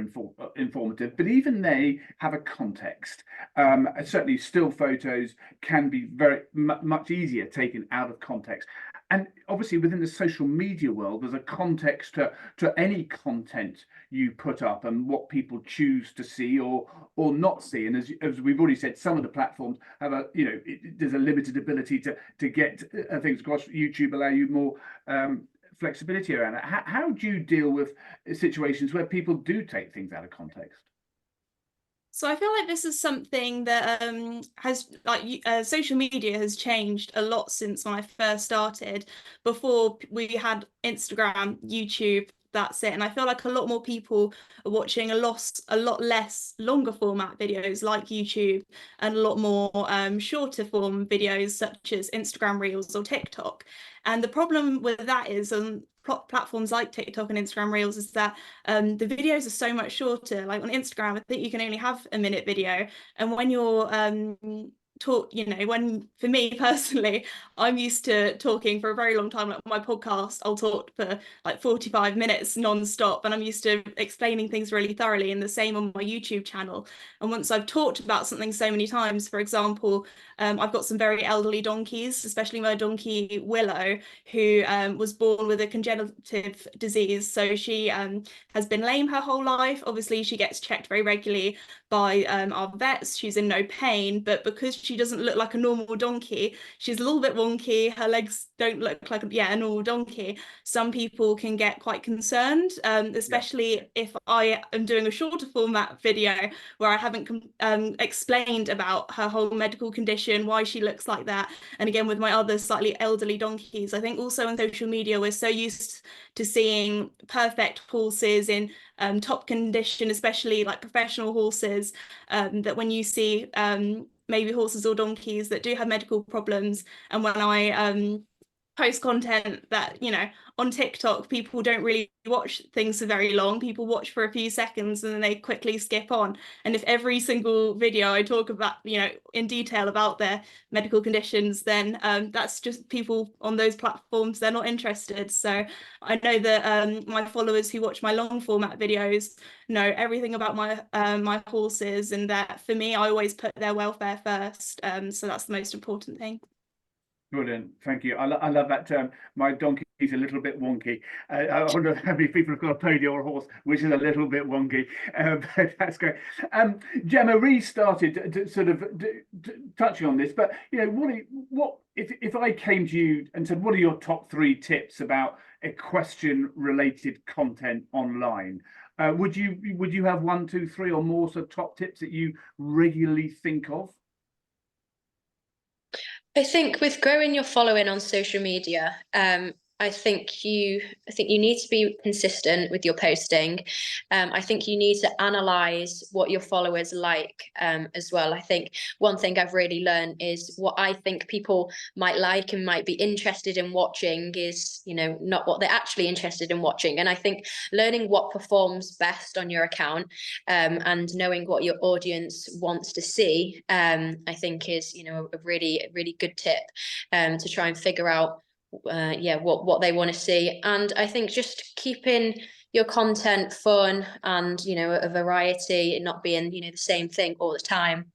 informative, but even they have a context. Certainly, still photos can be very much easier taken out of context. And obviously within the social media world, there's a context to any content you put up and what people choose to see or not see. And as we've already said, some of the platforms have there's a limited ability to get things across. YouTube allow you more flexibility around it. How do you deal with situations where people do take things out of context? So I feel like this is something that has social media has changed a lot since when I first started. Before we had Instagram, YouTube, that's it. And I feel like a lot more people are watching a lot less longer format videos like YouTube and a lot more shorter form videos such as Instagram Reels or TikTok. And the problem with that is platforms like TikTok and Instagram Reels is that the videos are so much shorter. Like on Instagram, I think you can only have a minute video. And when you're for me personally, I'm used to talking for a very long time. Like my podcast, I'll talk for like 45 minutes non-stop, and I'm used to explaining things really thoroughly, and the same on my YouTube channel. And once I've talked about something so many times, for example, I've got some very elderly donkeys, especially my donkey Willow, who was born with a congenitive disease. So she has been lame her whole life. Obviously, she gets checked very regularly by our vets. She's in no pain, but because she doesn't look like a normal donkey, she's a little bit wonky. Her legs don't look like a normal donkey. Some people can get quite concerned, especially if I am doing a shorter format video where I haven't explained about her whole medical condition, why she looks like that. And again, with my other slightly elderly donkeys, I think also on social media, we're so used to seeing perfect horses in top condition, especially like professional horses, that when you see maybe horses or donkeys that do have medical problems, and when I post content that, on TikTok, people don't really watch things for very long. People watch for a few seconds and then they quickly skip on. And if every single video I talk about, in detail about their medical conditions, then that's just people on those platforms, they're not interested. So I know that my followers who watch my long format videos know everything about my horses, and that for me, I always put their welfare first. So that's the most important thing. Brilliant, thank you. I love that term. My donkey is a little bit wonky. I wonder how many people have got a pony or a horse which is a little bit wonky. But that's great. Gemma restarted to sort of touching on this, but what if I came to you and said, what are your top 3 tips about equestrian-related content online? Would you have 1, 2, 3, or more sort of top tips that you regularly think of? I think with growing your following on social media, I think you need to be consistent with your posting. I think you need to analyze what your followers like as well. I think one thing I've really learned is what I think people might like and might be interested in watching is, not what they're actually interested in watching. And I think learning what performs best on your account and knowing what your audience wants to see, I think is, a really good tip to try and figure out what they want to see. And I think just keeping your content fun and a variety, and not being the same thing all the time.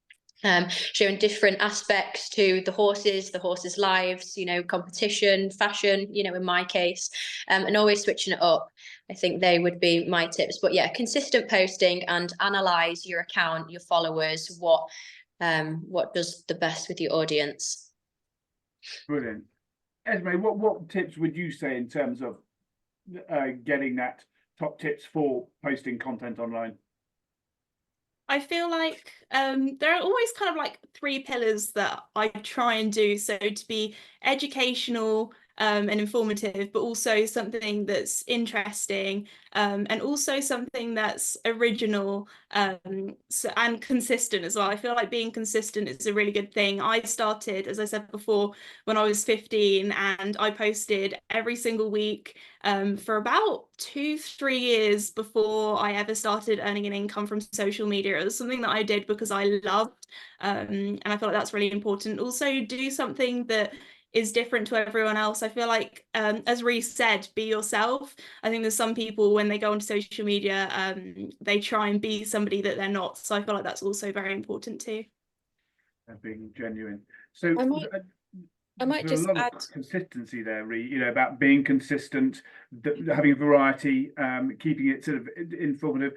Showing different aspects to the horses' lives, competition, fashion, in my case, and always switching it up. I think they would be my tips. But yeah, consistent posting and analyze your account, your followers, what does the best with your audience. Brilliant. Esme, what tips would you say in terms of getting that top tips for posting content online? I feel like there are always kind of like 3 pillars that I try and do. So to be educational and informative, but also something that's interesting, and also something that's original, and consistent as well. I feel like being consistent is a really good thing. I started, as I said before, when I was 15, and I posted every single week for about 2-3 years before I ever started earning an income from social media. It was something that I did because I loved, and I feel like that's really important. Also, do something that is different to everyone else. I feel like, as Reese said, be yourself. I think there's some people when they go onto social media, they try and be somebody that they're not. So I feel like that's also very important too. Being genuine. So I might There's just a lot add. of consistency there, Ree, you know, about being consistent, having variety, keeping it sort of informative,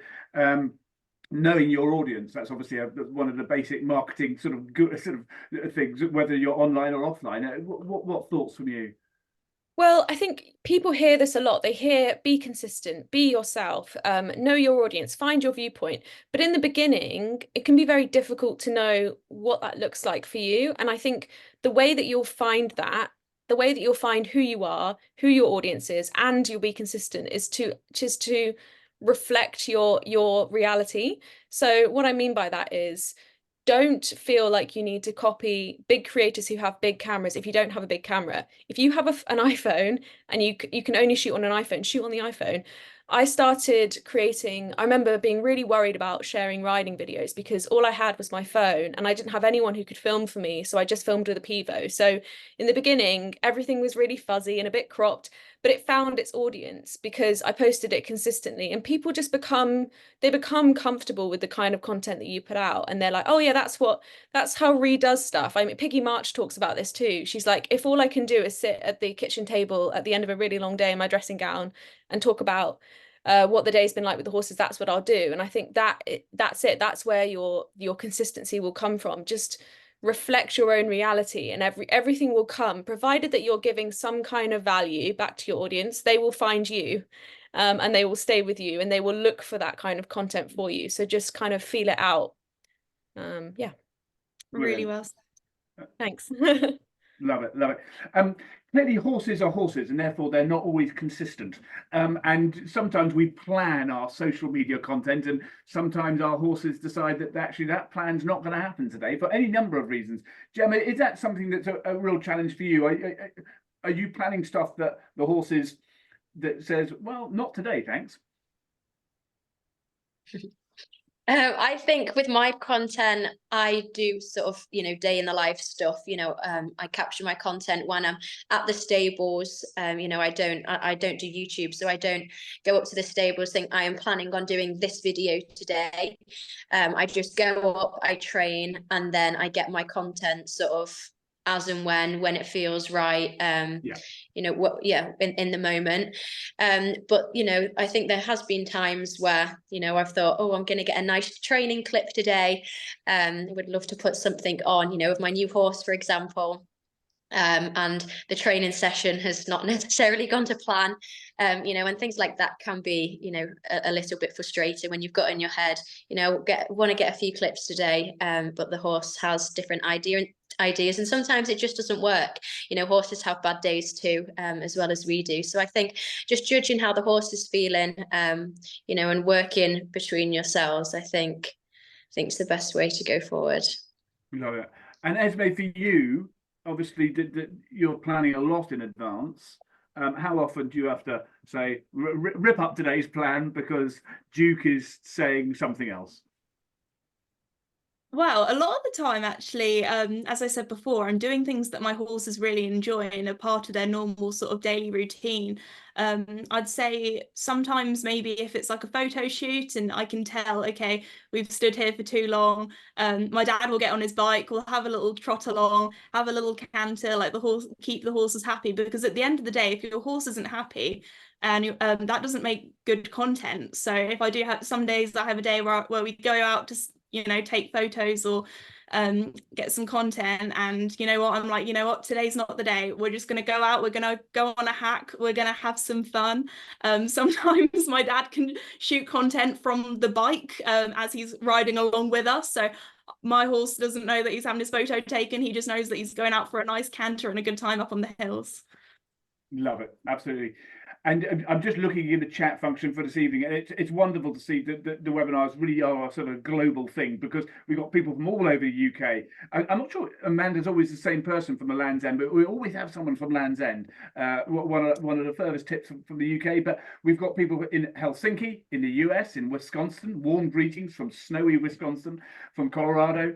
knowing your audience. That's obviously one of the basic marketing sort of good sort of things, whether you're online or offline. What thoughts from you? Well, I think people hear this a lot. They hear be consistent, be yourself, know your audience, find your viewpoint. But in the beginning, it can be very difficult to know what that looks like for you. And I think the way that you'll find that, the way that you'll find who you are, who your audience is, and you'll be consistent is to just to reflect your reality. So what I mean by that is don't feel like you need to copy big creators who have big cameras if you don't have a big camera. If you have an iPhone and you can only shoot on an iPhone, shoot on the iPhone. I started creating, I remember being really worried about sharing riding videos because all I had was my phone and I didn't have anyone who could film for me. So I just filmed with a Pivo. So in the beginning, everything was really fuzzy and a bit cropped, but it found its audience because I posted it consistently and people just become comfortable with the kind of content that you put out. And they're like, oh yeah, that's how Ree does stuff. I mean, Piggy March talks about this too. She's like, if all I can do is sit at the kitchen table at the end of a really long day in my dressing gown and talk about what the day's been like with the horses, that's what I'll do. And I think that's it. That's where your consistency will come from. Just reflect your own reality and everything will come, provided that you're giving some kind of value back to your audience. They will find you, and they will stay with you and they will look for that kind of content for you. So just kind of feel it out. Yeah. Really well said. Thanks. Love it, love it. Clearly horses are horses and therefore they're not always consistent. And sometimes we plan our social media content and sometimes our horses decide that actually that plan's not going to happen today for any number of reasons. Gemma, is that something that's a real challenge for you? Are you planning stuff that the horses that says, well, not today, thanks? I think with my content, I do sort of, day in the life stuff. I capture my content when I'm at the stables. I don't do YouTube, so I don't go up to the stables saying I am planning on doing this video today. I just go up, I train, and then I get my content sort of as and when it feels right. In the moment. But I think there has been times where I've thought, oh, I'm going to get a nice training clip today. I would love to put something on, with my new horse, for example. And the training session has not necessarily gone to plan, and things like that can be, a little bit frustrating when you've got in your head, want to get a few clips today, but the horse has different ideas, and sometimes it just doesn't work. Horses have bad days too, as well as we do. So I think just judging how the horse is feeling, and working between yourselves, I think is the best way to go forward. Love it. And Esme, for you, obviously you're planning a lot in advance. How often do you have to say rip up today's plan because Duke is saying something else? Well, a lot of the time, actually, as I said before, I'm doing things that my horses really enjoy and are part of their normal sort of daily routine. I'd say sometimes maybe if it's like a photo shoot and I can tell, okay, we've stood here for too long, my dad will get on his bike, we'll have a little trot along, have a little canter, like keep the horses happy, because at the end of the day, if your horse isn't happy, and that doesn't make good content. So if I do have some days, I have a day where we go out to take photos or get some content, and I'm like, today's not the day. We're just going to go out, we're going to go on a hack, we're going to have some fun. Sometimes my dad can shoot content from the bike as he's riding along with us, so my horse doesn't know that he's having his photo taken, he just knows that he's going out for a nice canter and a good time up on the hills. Love it, absolutely. And I'm just looking in the chat function for this evening, and it's wonderful to see that the webinars really are a sort of global thing, because we've got people from all over the UK. I'm not sure Amanda's always the same person from the Land's End, but we always have someone from Land's End, one of the furthest tips from the UK. But we've got people in Helsinki, in the US, in Wisconsin. Warm greetings from snowy Wisconsin, from Colorado.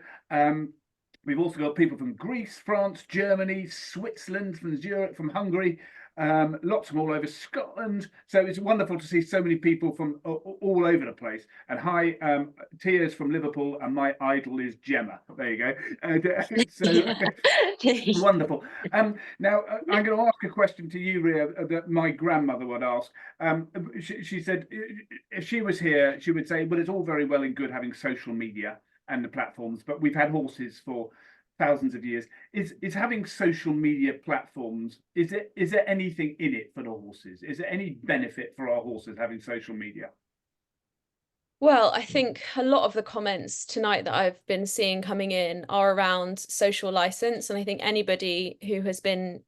We've also got people from Greece, France, Germany, Switzerland, from Zurich, from Hungary. lots from all over Scotland. So it's wonderful to see so many people from all over the place. And hi, Tia's from Liverpool, and my idol is Gemma. There you go. So wonderful. Now I'm going to ask a question to you, Ria, that my grandmother would ask. She said if she was here, she would say, well, it's all very well and good having social media and the platforms, but we've had horses for thousands of years. Is having social media platforms, is there anything in it for the horses? Is there any benefit for our horses having social media? Well, I think a lot of the comments tonight that I've been seeing coming in are around social license. And I think anybody who has been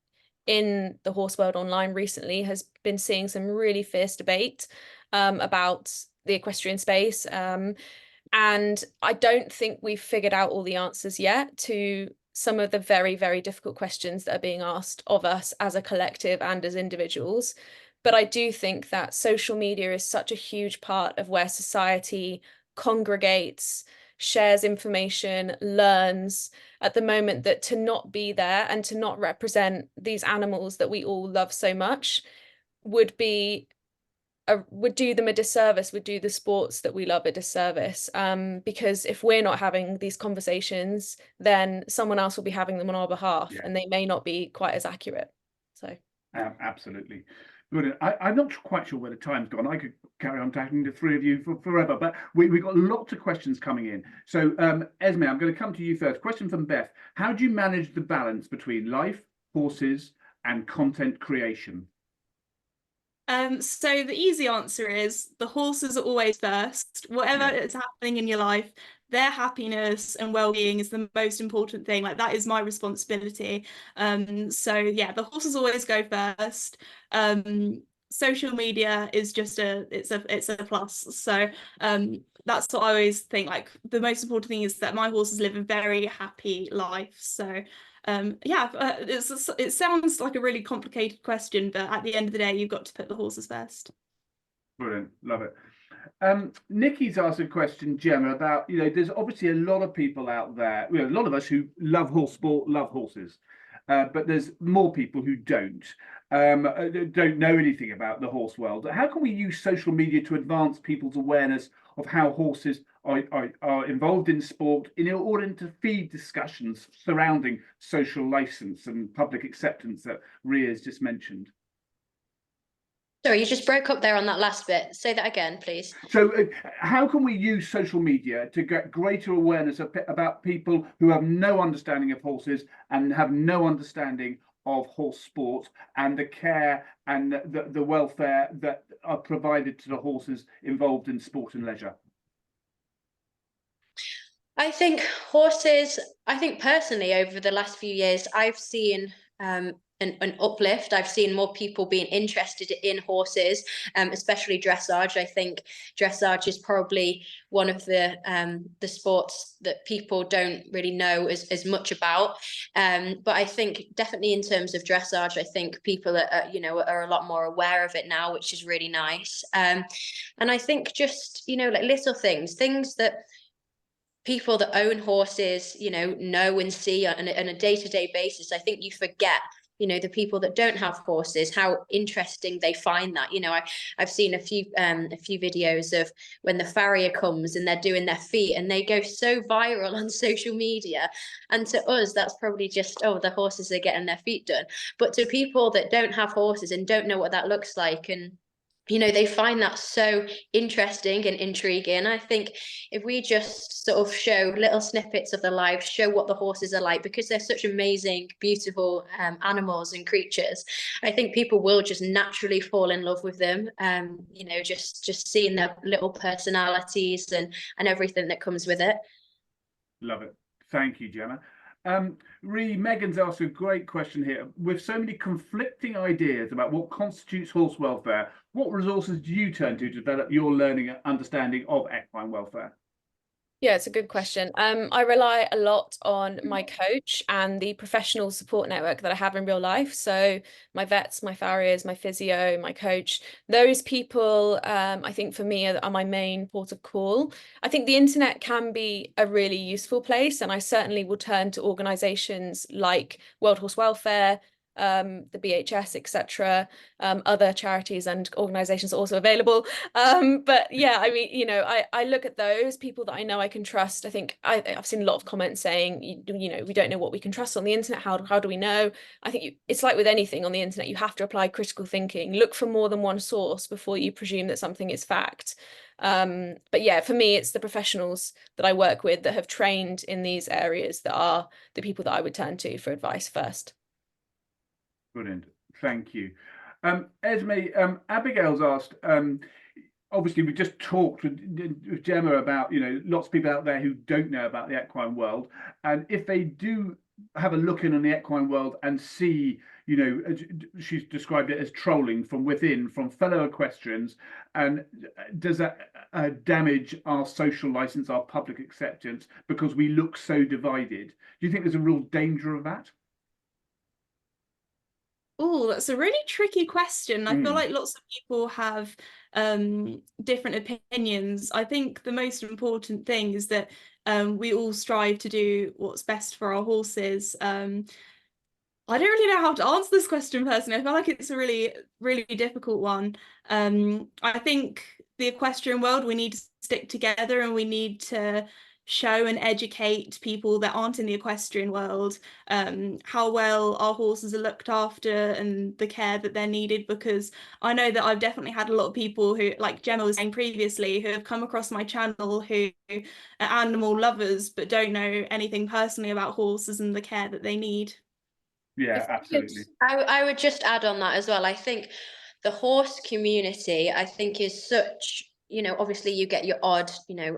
in the horse world online recently has been seeing some really fierce debate about the equestrian space. And I don't think we've figured out all the answers yet to some of the very, very difficult questions that are being asked of us as a collective and as individuals. But I do think that social media is such a huge part of where society congregates, shares information, learns at the moment, that to not be there and to not represent these animals that we all love so much would do them a disservice, would do the sports that we love a disservice. Because if we're not having these conversations, then someone else will be having them on our behalf, and they may not be quite as accurate. So absolutely. Brilliant. I'm not quite sure where the time's gone. I could carry on talking to three of you for forever, but we've got lots of questions coming in. So Esme, I'm going to come to you first. Question from Beth. How do you manage the balance between life, horses, and content creation? So the easy answer is the horses are always first. Whatever is happening in your life, their happiness and well-being is the most important thing. Like, that is my responsibility. So yeah, the horses always go first. Social media is just it's a plus. So that's what I always think. Like, the most important thing is that my horses live a very happy life. So it sounds like a really complicated question, but at the end of the day, you've got to put the horses first. Brilliant, love it. Nikki's asked a question, Gemma, about, there's obviously a lot of people out there, a lot of us who love horse sport, love horses, but there's more people who don't know anything about the horse world. How can we use social media to advance people's awareness of how horses are involved in sport in order to feed discussions surrounding social license and public acceptance that Ria's just mentioned? Sorry, you just broke up there on that last bit. Say that again, please. So how can we use social media to get greater awareness about people who have no understanding of horses and have no understanding of horse sport and the care and the welfare that are provided to the horses involved in sport and leisure? I think personally, over the last few years, I've seen an uplift. I've seen more people being interested in horses, especially dressage. I think dressage is probably one of the sports that people don't really know as much about. But I think definitely in terms of dressage, I think people are a lot more aware of it now, which is really nice. And I think just, like little things that people that own horses, know and see on a day-to-day basis. I think you forget, the people that don't have horses, how interesting they find that. I've seen a few videos of when the farrier comes and they're doing their feet, and they go so viral on social media. And to us, that's probably just, oh, the horses are getting their feet done. But to people that don't have horses and don't know what that looks like, and they find that so interesting and intriguing. I think if we just sort of show little snippets of their lives, show what the horses are like, because they're such amazing, beautiful animals and creatures, I think people will just naturally fall in love with them. Just seeing their little personalities and everything that comes with it. Love it. Thank you, Gemma. Megan's asked a great question here. With so many conflicting ideas about what constitutes horse welfare, what resources do you turn to develop your learning and understanding of equine welfare? Yeah, it's a good question. I rely a lot on my coach and the professional support network that I have in real life. So my vets, my farriers, my physio, my coach, those people, I think for me are my main port of call. I think the internet can be a really useful place, and I certainly will turn to organisations like World Horse Welfare, the BHS, etc. Other charities and organizations are also available. But yeah, I mean, you know, I look at those people that I know I can trust. I think I've seen a lot of comments saying, you know, we don't know what we can trust on the internet. How do we know? I think it's like with anything on the internet, you have to apply critical thinking. Look for more than one source before you presume that something is fact. But yeah, for me, it's the professionals that I work with that have trained in these areas that are the people that I would turn to for advice first. Brilliant. Thank you. Esme, Abigail's asked, obviously we just talked with Gemma about, you know, lots of people out there who don't know about the equine world, and if they do have a look in on the equine world and see, you know, she's described it as trolling from within, from fellow equestrians, and does that damage our social license, our public acceptance, because we look so divided? Do you think there's a real danger of that? Oh, that's a really tricky question. I feel like lots of people have different opinions. I think the most important thing is that we all strive to do what's best for our horses. I don't really know how to answer this question personally. I feel like it's a really, really difficult one. I think the equestrian world, we need to stick together and we need to show and educate people that aren't in the equestrian world how well our horses are looked after and the care that they're needed, because I know that I've definitely had a lot of people who, like Gemma was saying previously, who have come across my channel who are animal lovers but don't know anything personally about horses and the care that they need. Yeah, absolutely. I would just add on that as well. I think the horse community, I think, is such, you know, obviously you get your odd, you know,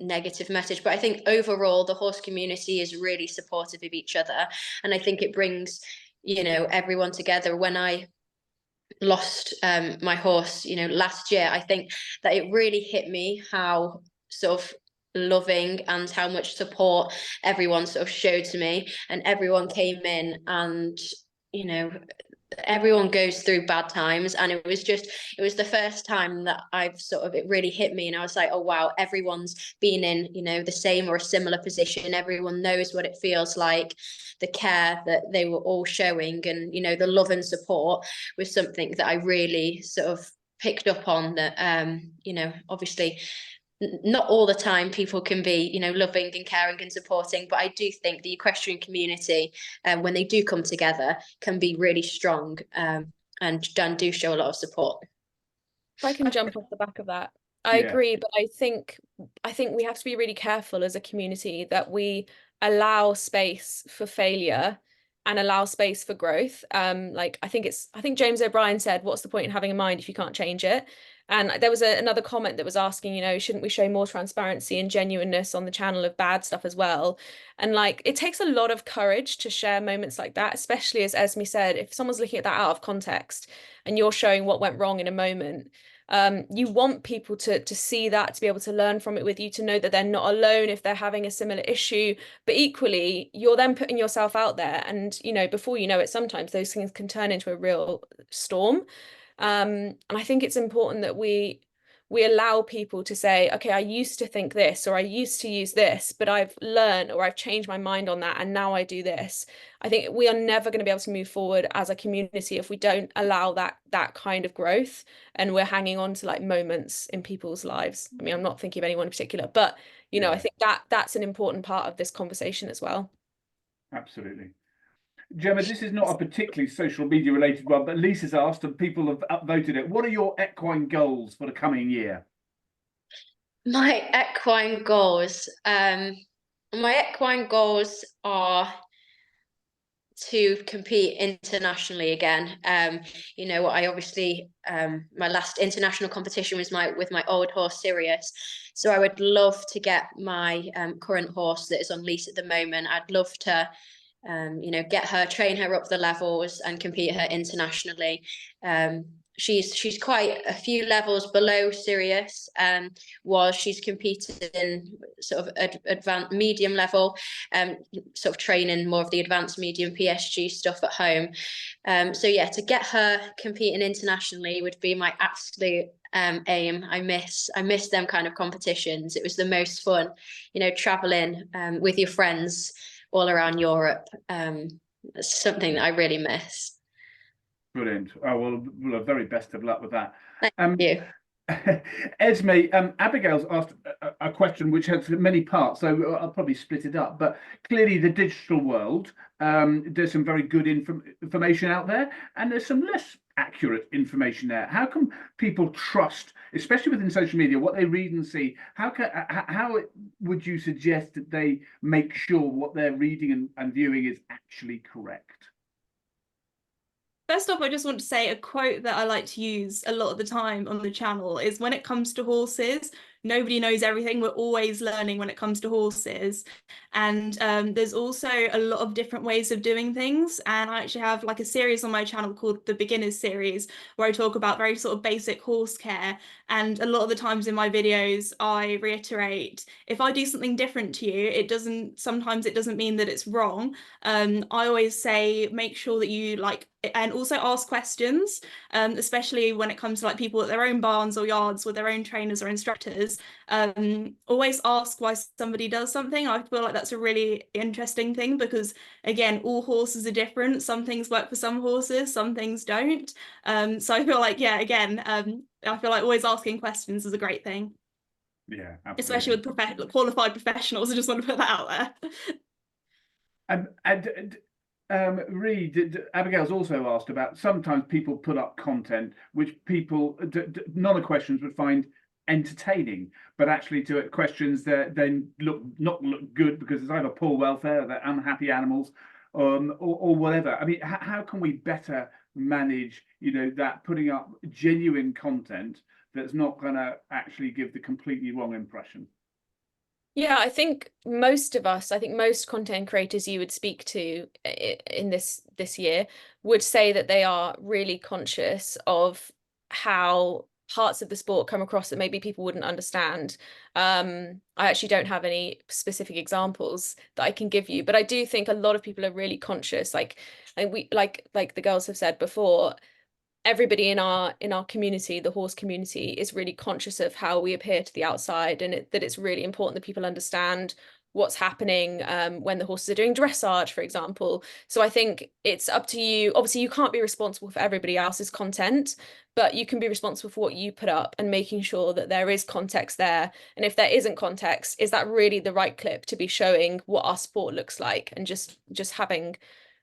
negative message, but I think overall the horse community is really supportive of each other. And I think it brings, you know, everyone together. When I lost my horse, you know, last year, I think that it really hit me how sort of loving and how much support everyone sort of showed to me, and everyone came in, and you know, everyone goes through bad times, and it was the first time that I've sort of, it really hit me, and I was like, oh wow, everyone's been in, you know, the same or a similar position. Everyone knows what it feels like. The care that they were all showing, and you know, the love and support was something that I really sort of picked up on, that you know, obviously not all the time people can be, you know, loving and caring and supporting, but I do think the equestrian community, when they do come together, can be really strong, and do show a lot of support. If I can jump off the back of that, I agree, but I think we have to be really careful as a community that we allow space for failure and allow space for growth. Like I think James O'Brien said, what's the point in having a mind if you can't change it? And there was another comment that was asking, you know, shouldn't we show more transparency and genuineness on the channel of bad stuff as well? And like, it takes a lot of courage to share moments like that, especially as Esme said, if someone's looking at that out of context and you're showing what went wrong in a moment, you want people to see that, to be able to learn from it with you, to know that they're not alone if they're having a similar issue. But equally, you're then putting yourself out there, and you know, before you know it, sometimes those things can turn into a real storm. And I think it's important that we allow people to say, okay, I used to think this, or I used to use this, but I've learned, or I've changed my mind on that, and now I do this. I think we are never going to be able to move forward as a community if we don't allow that kind of growth, and we're hanging on to like moments in people's lives. I mean, I'm not thinking of anyone in particular, but you know, I think that's an important part of this conversation as well. Absolutely. Gemma, this is not a particularly social media related one, but Lisa's asked and people have upvoted it. What are your equine goals for the coming year? My equine goals are to compete internationally again. You know, I obviously my last international competition was with my old horse Sirius, so I would love to get my current horse that is on lease at the moment. I'd love to you know, train her up the levels and compete her internationally. She's quite a few levels below Sirius, while she's competed in sort of advanced medium level, sort of training more of the advanced medium PSG stuff at home. So yeah, to get her competing internationally would be my absolute aim. I miss them kind of competitions. It was the most fun, you know, traveling with your friends all around Europe. It's something that I really miss. Brilliant. Oh, well, very best of luck with that. Thank you. Esme, Abigail's asked a question which has many parts, so I'll probably split it up. But clearly, the digital world, there's some very good information out there, and there's some less accurate information there. How can people trust, especially within social media, what they read and see? How would you suggest that they make sure what they're reading and viewing is actually correct? First off, I just want to say a quote that I like to use a lot of the time on the channel is, when it comes to horses, nobody knows everything. We're always learning when it comes to horses. And there's also a lot of different ways of doing things. And I actually have like a series on my channel called the Beginners Series, where I talk about very sort of basic horse care. And a lot of the times in my videos, I reiterate, if I do something different to you, sometimes it doesn't mean that it's wrong. I always say, make sure that you and also ask questions, especially when it comes to like people at their own barns or yards with their own trainers or instructors. Always ask why somebody does something. I feel like that's a really interesting thing, because again, all horses are different. Some things work for some horses, some things don't. So I feel like, yeah, again, I feel like always asking questions is a great thing. Yeah, absolutely. Especially with qualified professionals. I just want to put that out there. Reed, Abigail's also asked about, sometimes people put up content which people, none of questions would find entertaining, but actually to questions that then not look good because it's either poor welfare, they're unhappy animals, or whatever. I mean, how can we better manage, that putting up genuine content that's not going to actually give the completely wrong impression? Yeah, I think most content creators you would speak to in this year would say that they are really conscious of how parts of the sport come across that maybe people wouldn't understand. I actually don't have any specific examples that I can give you, but I do think a lot of people are really conscious. Like the girls have said before, everybody in our community, the horse community, is really conscious of how we appear to the outside, and that it's really important that people understand what's happening when the horses are doing dressage, for example. So I think it's up to you. Obviously, you can't be responsible for everybody else's content, but you can be responsible for what you put up and making sure that there is context there. And if there isn't context, is that really the right clip to be showing what our sport looks like? And just having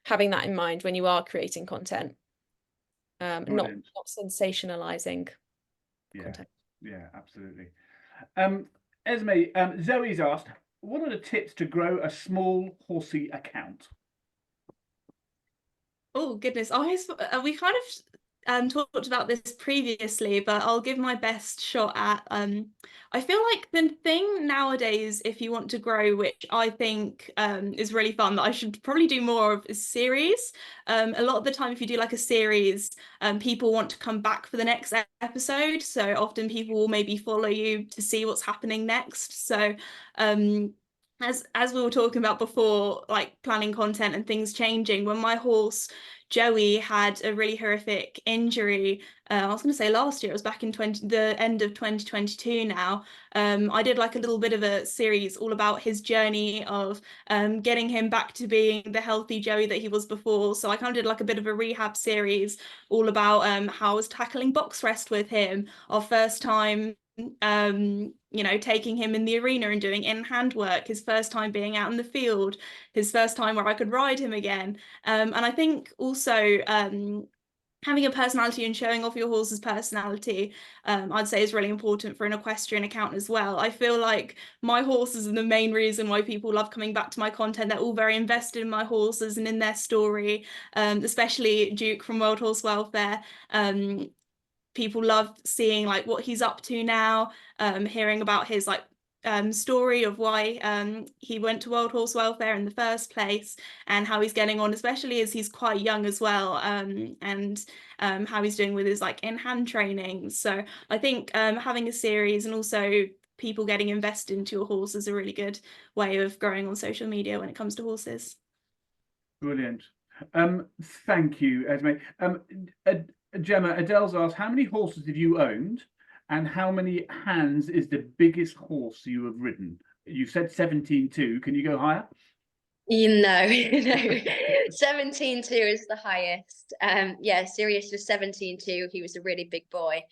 that in mind when you are creating content. Not sensationalizing content. Yeah, absolutely. Esme, Zoe's asked, what are the tips to grow a small horsey account? Oh goodness, we kind of talked about this previously, but I'll give my best shot at. I feel like the thing nowadays, if you want to grow, which I think is really fun, that I should probably do more of, is series. A lot of the time, if you do like a series, people want to come back for the next episode. So often people will maybe follow you to see what's happening next. So as we were talking about before, like planning content and things changing, when my horse Joey had a really horrific injury, I was going to say last year, it was back in the end of 2022 now. I did like a little bit of a series all about his journey of getting him back to being the healthy Joey that he was before. So I kind of did like a bit of a rehab series all about how I was tackling box rest with him, our first time taking him in the arena and doing in-hand work, his first time being out in the field, his first time where I could ride him again. And I think also having a personality and showing off your horse's personality, I'd say is really important for an equestrian account as well. I feel like my horses are the main reason why people love coming back to my content. They're all very invested in my horses and in their story, especially Duke from World Horse Welfare. People love seeing like what he's up to now, hearing about his story of why he went to World Horse Welfare in the first place, and how he's getting on, especially as he's quite young as well, and how he's doing with his in-hand training. So I think having a series and also people getting invested into your horse is a really good way of growing on social media when it comes to horses. Brilliant. Thank you, Esme. Gemma, Adele's asked, how many horses have you owned, and how many hands is the biggest horse you have ridden? You said 17.2. Can you go higher? You know, 17.2 is the highest. Yeah, Sirius was 17.2. He was a really big boy.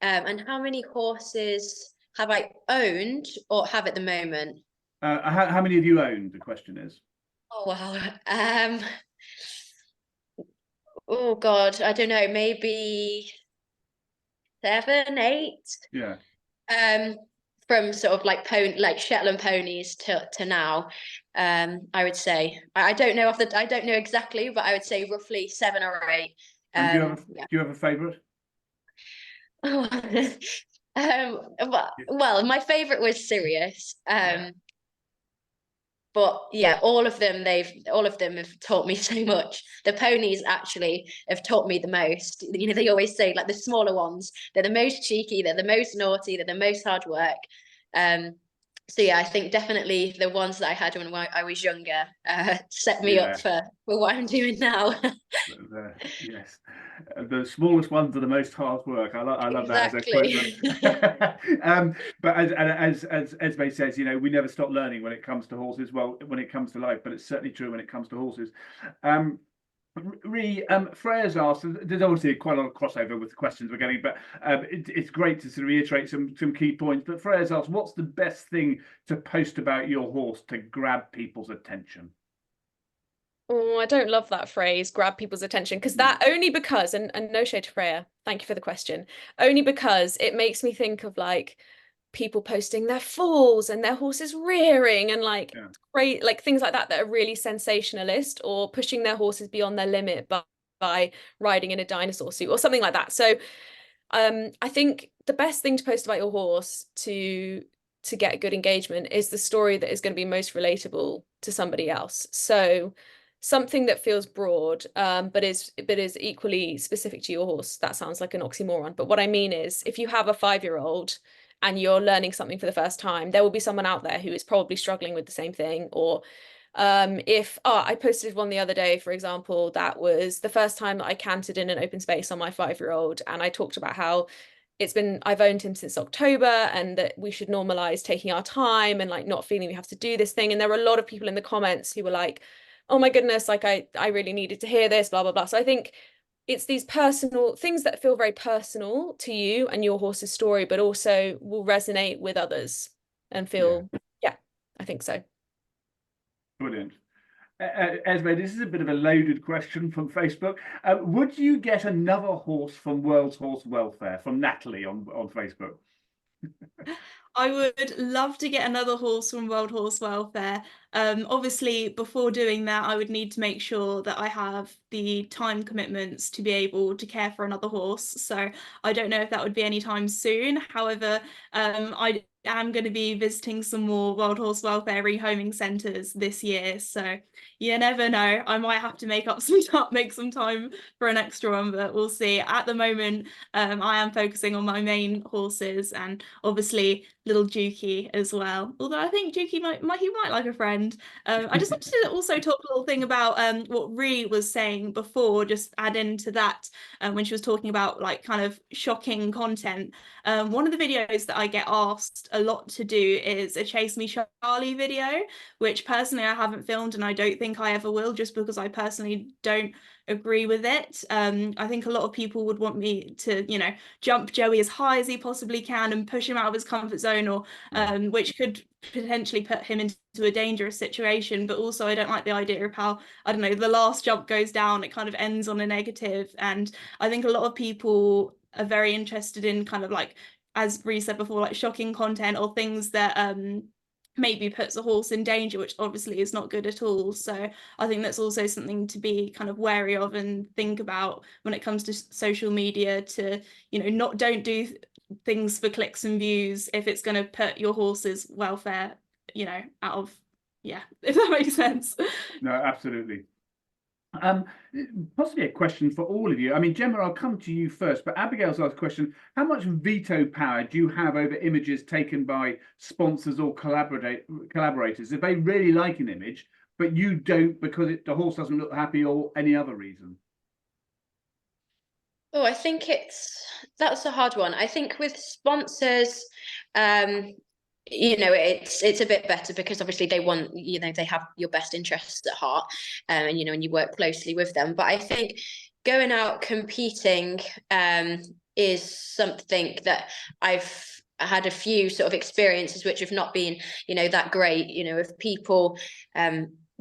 And how many horses have I owned or have at the moment? How many have you owned? The question is. Oh wow. Oh God, I don't know, maybe 7, 8. Yeah. From sort of like Shetland ponies to now. I would say I don't know I don't know exactly, but I would say roughly 7 or 8. And Yeah. do you have a favourite? Well, my favorite was Sirius. Yeah. But yeah, all of them have taught me so much. The ponies actually have taught me the most. You know, they always say like the smaller ones, they're the most cheeky, they're the most naughty, they're the most hard work. So yeah, I think definitely the ones that I had when I was younger set me up for what I'm doing now. Yes, the smallest ones are the most hard work. I love that as a quote. But as Esme says, you know, we never stop learning when it comes to horses. Well, when it comes to life, but it's certainly true when it comes to horses. Freya's asked, there's obviously quite a lot of crossover with the questions we're getting, but it's great to sort of reiterate some key points. But Freya's asked, what's the best thing to post about your horse to grab people's attention? Oh, I don't love that phrase, grab people's attention, because that only because, and no shade to Freya, thank you for the question, only because it makes me think of like people posting their falls and their horses rearing and like great, like things like that are really sensationalist, or pushing their horses beyond their limit by riding in a dinosaur suit or something like that. So I think the best thing to post about your horse to get good engagement is the story that is going to be most relatable to somebody else. So something that feels broad, but is equally specific to your horse. That sounds like an oxymoron, but what I mean is, if you have a 5-year-old and you're learning something for the first time, there will be someone out there who is probably struggling with the same thing. Or I posted one the other day, for example, that was the first time that I cantered in an open space on my 5-year-old, and I talked about how I've owned him since October, and that we should normalize taking our time and like not feeling we have to do this thing. And there were a lot of people in the comments who were like, oh my goodness, like I really needed to hear this, blah, blah, blah. So I think it's these personal things that feel very personal to you and your horse's story, but also will resonate with others and feel, yeah, I think so. Brilliant. Esme, this is a bit of a loaded question from Facebook. Would you get another horse from World Horse Welfare, from Natalie on Facebook? I would love to get another horse from World Horse Welfare. Obviously, before doing that, I would need to make sure that I have the time commitments to be able to care for another horse. So I don't know if that would be anytime soon. However, I am going to be visiting some more World Horse Welfare rehoming centres this year. So you never know. I might have to make some time for an extra one, but we'll see. At the moment, I am focusing on my main horses, and obviously little Dukey as well. Although I think Dukey might like a friend. I just wanted to also talk a little thing about what Ree was saying before, just add into that when she was talking about like kind of shocking content. One of the videos that I get asked a lot to do is a Chase Me Charlie video, which personally I haven't filmed, and I don't think I ever will, just because I personally don't agree with it. I think a lot of people would want me to, you know, jump Joey as high as he possibly can and push him out of his comfort zone, or which could potentially put him into a dangerous situation. But also I don't like the idea of how, I don't know, the last jump goes down, it kind of ends on a negative. And I think a lot of people are very interested in kind of like, as Bree said before, like shocking content or things that maybe puts a horse in danger, which obviously is not good at all. So I think that's also something to be kind of wary of and think about when it comes to social media, to, you know, don't do things for clicks and views if it's going to put your horse's welfare, you know, out of, yeah, if that makes sense. No, absolutely. Possibly a question for all of you. I mean, Gemma, I'll come to you first, but Abigail's asked a question: how much veto power do you have over images taken by sponsors or collaborators? If they really like an image, but you don't because the horse doesn't look happy or any other reason? Oh, I think that's a hard one. I think with sponsors, you know, it's a bit better because obviously they want, you know, they have your best interests at heart, and you know, and you work closely with them. But I think going out competing is something that I've had a few sort of experiences which have not been, you know, that great, you know, of people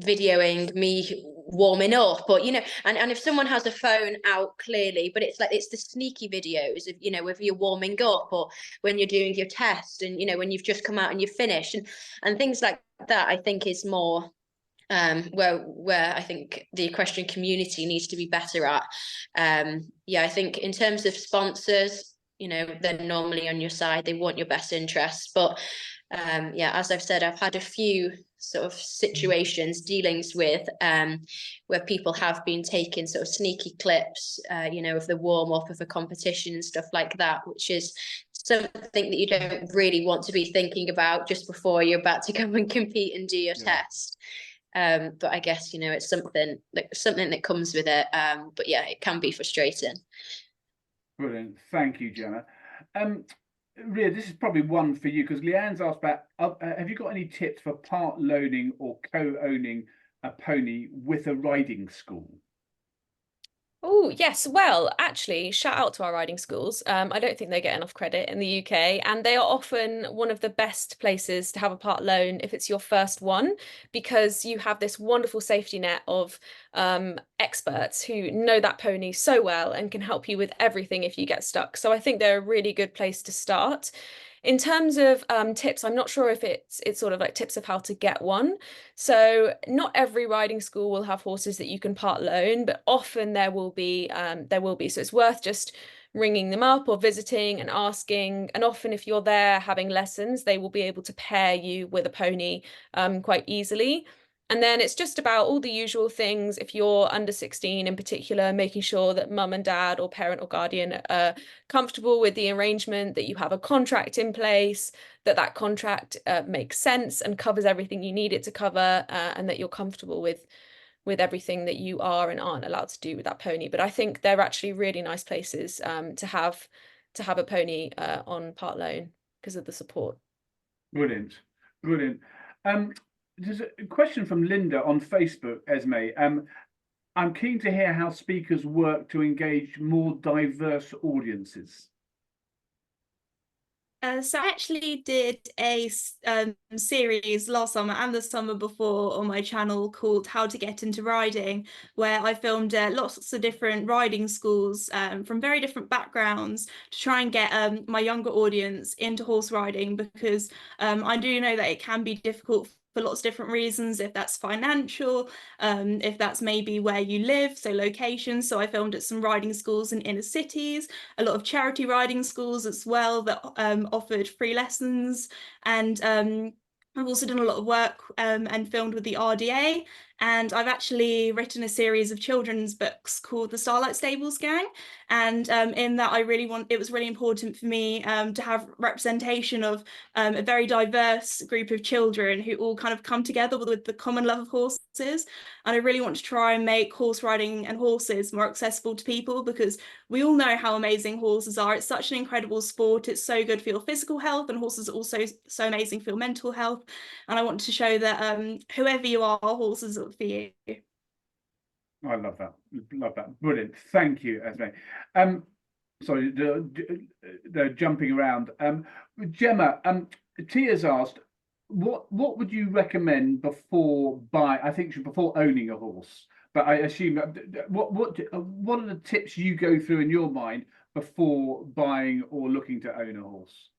videoing me warming up, or you know, and if someone has a phone out clearly, but it's like it's the sneaky videos of, you know, if you're warming up or when you're doing your test, and you know, when you've just come out and you've finished, and things like that, I think is more where I think the equestrian community needs to be better at. Yeah, I think in terms of sponsors, you know, they're normally on your side, they want your best interests, but yeah, as I've said, I've had a few sort of situations, dealings with where people have been taking sort of sneaky clips, you know, of the warm up of a competition and stuff like that, which is something that you don't really want to be thinking about just before you're about to go and compete and do your test. But I guess, you know, it's something that comes with it. But yeah, it can be frustrating. Brilliant. Thank you, Gemma. Ria, this is probably one for you because Leanne's asked about, have you got any tips for part loaning or co-owning a pony with a riding school? Oh, yes. Well, actually, shout out to our riding schools. I don't think they get enough credit in the UK, and they are often one of the best places to have a part loan if it's your first one, because you have this wonderful safety net of experts who know that pony so well and can help you with everything if you get stuck. So I think they're a really good place to start. In terms of tips, I'm not sure if it's sort of like tips of how to get one. So not every riding school will have horses that you can part loan, but often there will be. So it's worth just ringing them up or visiting and asking. And often if you're there having lessons, they will be able to pair you with a pony quite easily. And then it's just about all the usual things. If you're under 16 in particular, making sure that mum and dad or parent or guardian are comfortable with the arrangement, that you have a contract in place, that contract makes sense and covers everything you need it to cover, and that you're comfortable with everything that you are and aren't allowed to do with that pony. But I think they're actually really nice places to have a pony on part loan because of the support. Brilliant. Brilliant. There's a question from Linda on Facebook, Esme. I'm keen to hear how speakers work to engage more diverse audiences. So I actually did a series last summer and the summer before on my channel called How to Get Into Riding, where I filmed lots of different riding schools from very different backgrounds to try and get my younger audience into horse riding, because I do know that it can be difficult for lots of different reasons, if that's financial, if that's maybe where you live, so locations. So I filmed at some riding schools in inner cities, a lot of charity riding schools as well that offered free lessons, and I've also done a lot of work and filmed with the RDA, and I've actually written a series of children's books called The Starlight Stables Gang, and in that it was really important for me to have representation of a very diverse group of children who all kind of come together with the common love of horses. And I really want to try and make horse riding and horses more accessible to people, because we all know how amazing horses are. It's such an incredible sport. It's so good for your physical health, and horses are also so amazing for your mental health. And I want to show that whoever you are, horses are for you. I love that. Love that. Brilliant. Thank you, Esme. Sorry, they're jumping around. Gemma, Tia's asked, what would you recommend before owning a horse? But I assume what are the tips you go through in your mind before buying or looking to own a horse?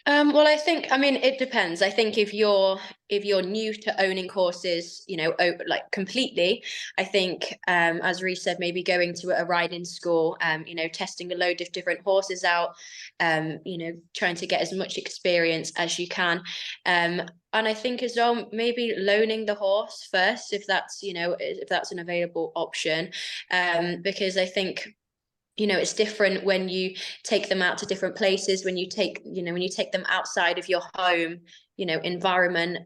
Well, I mean, it depends. I think if you're new to owning horses, you know, like completely, I think, as Reece said, maybe going to a riding school, you know, testing a load of different horses out, you know, trying to get as much experience as you can. And I think as well, maybe loaning the horse first, if that's, you know, if that's an available option, because I think it's different when you take them out to different places, when you take them outside of your home, environment.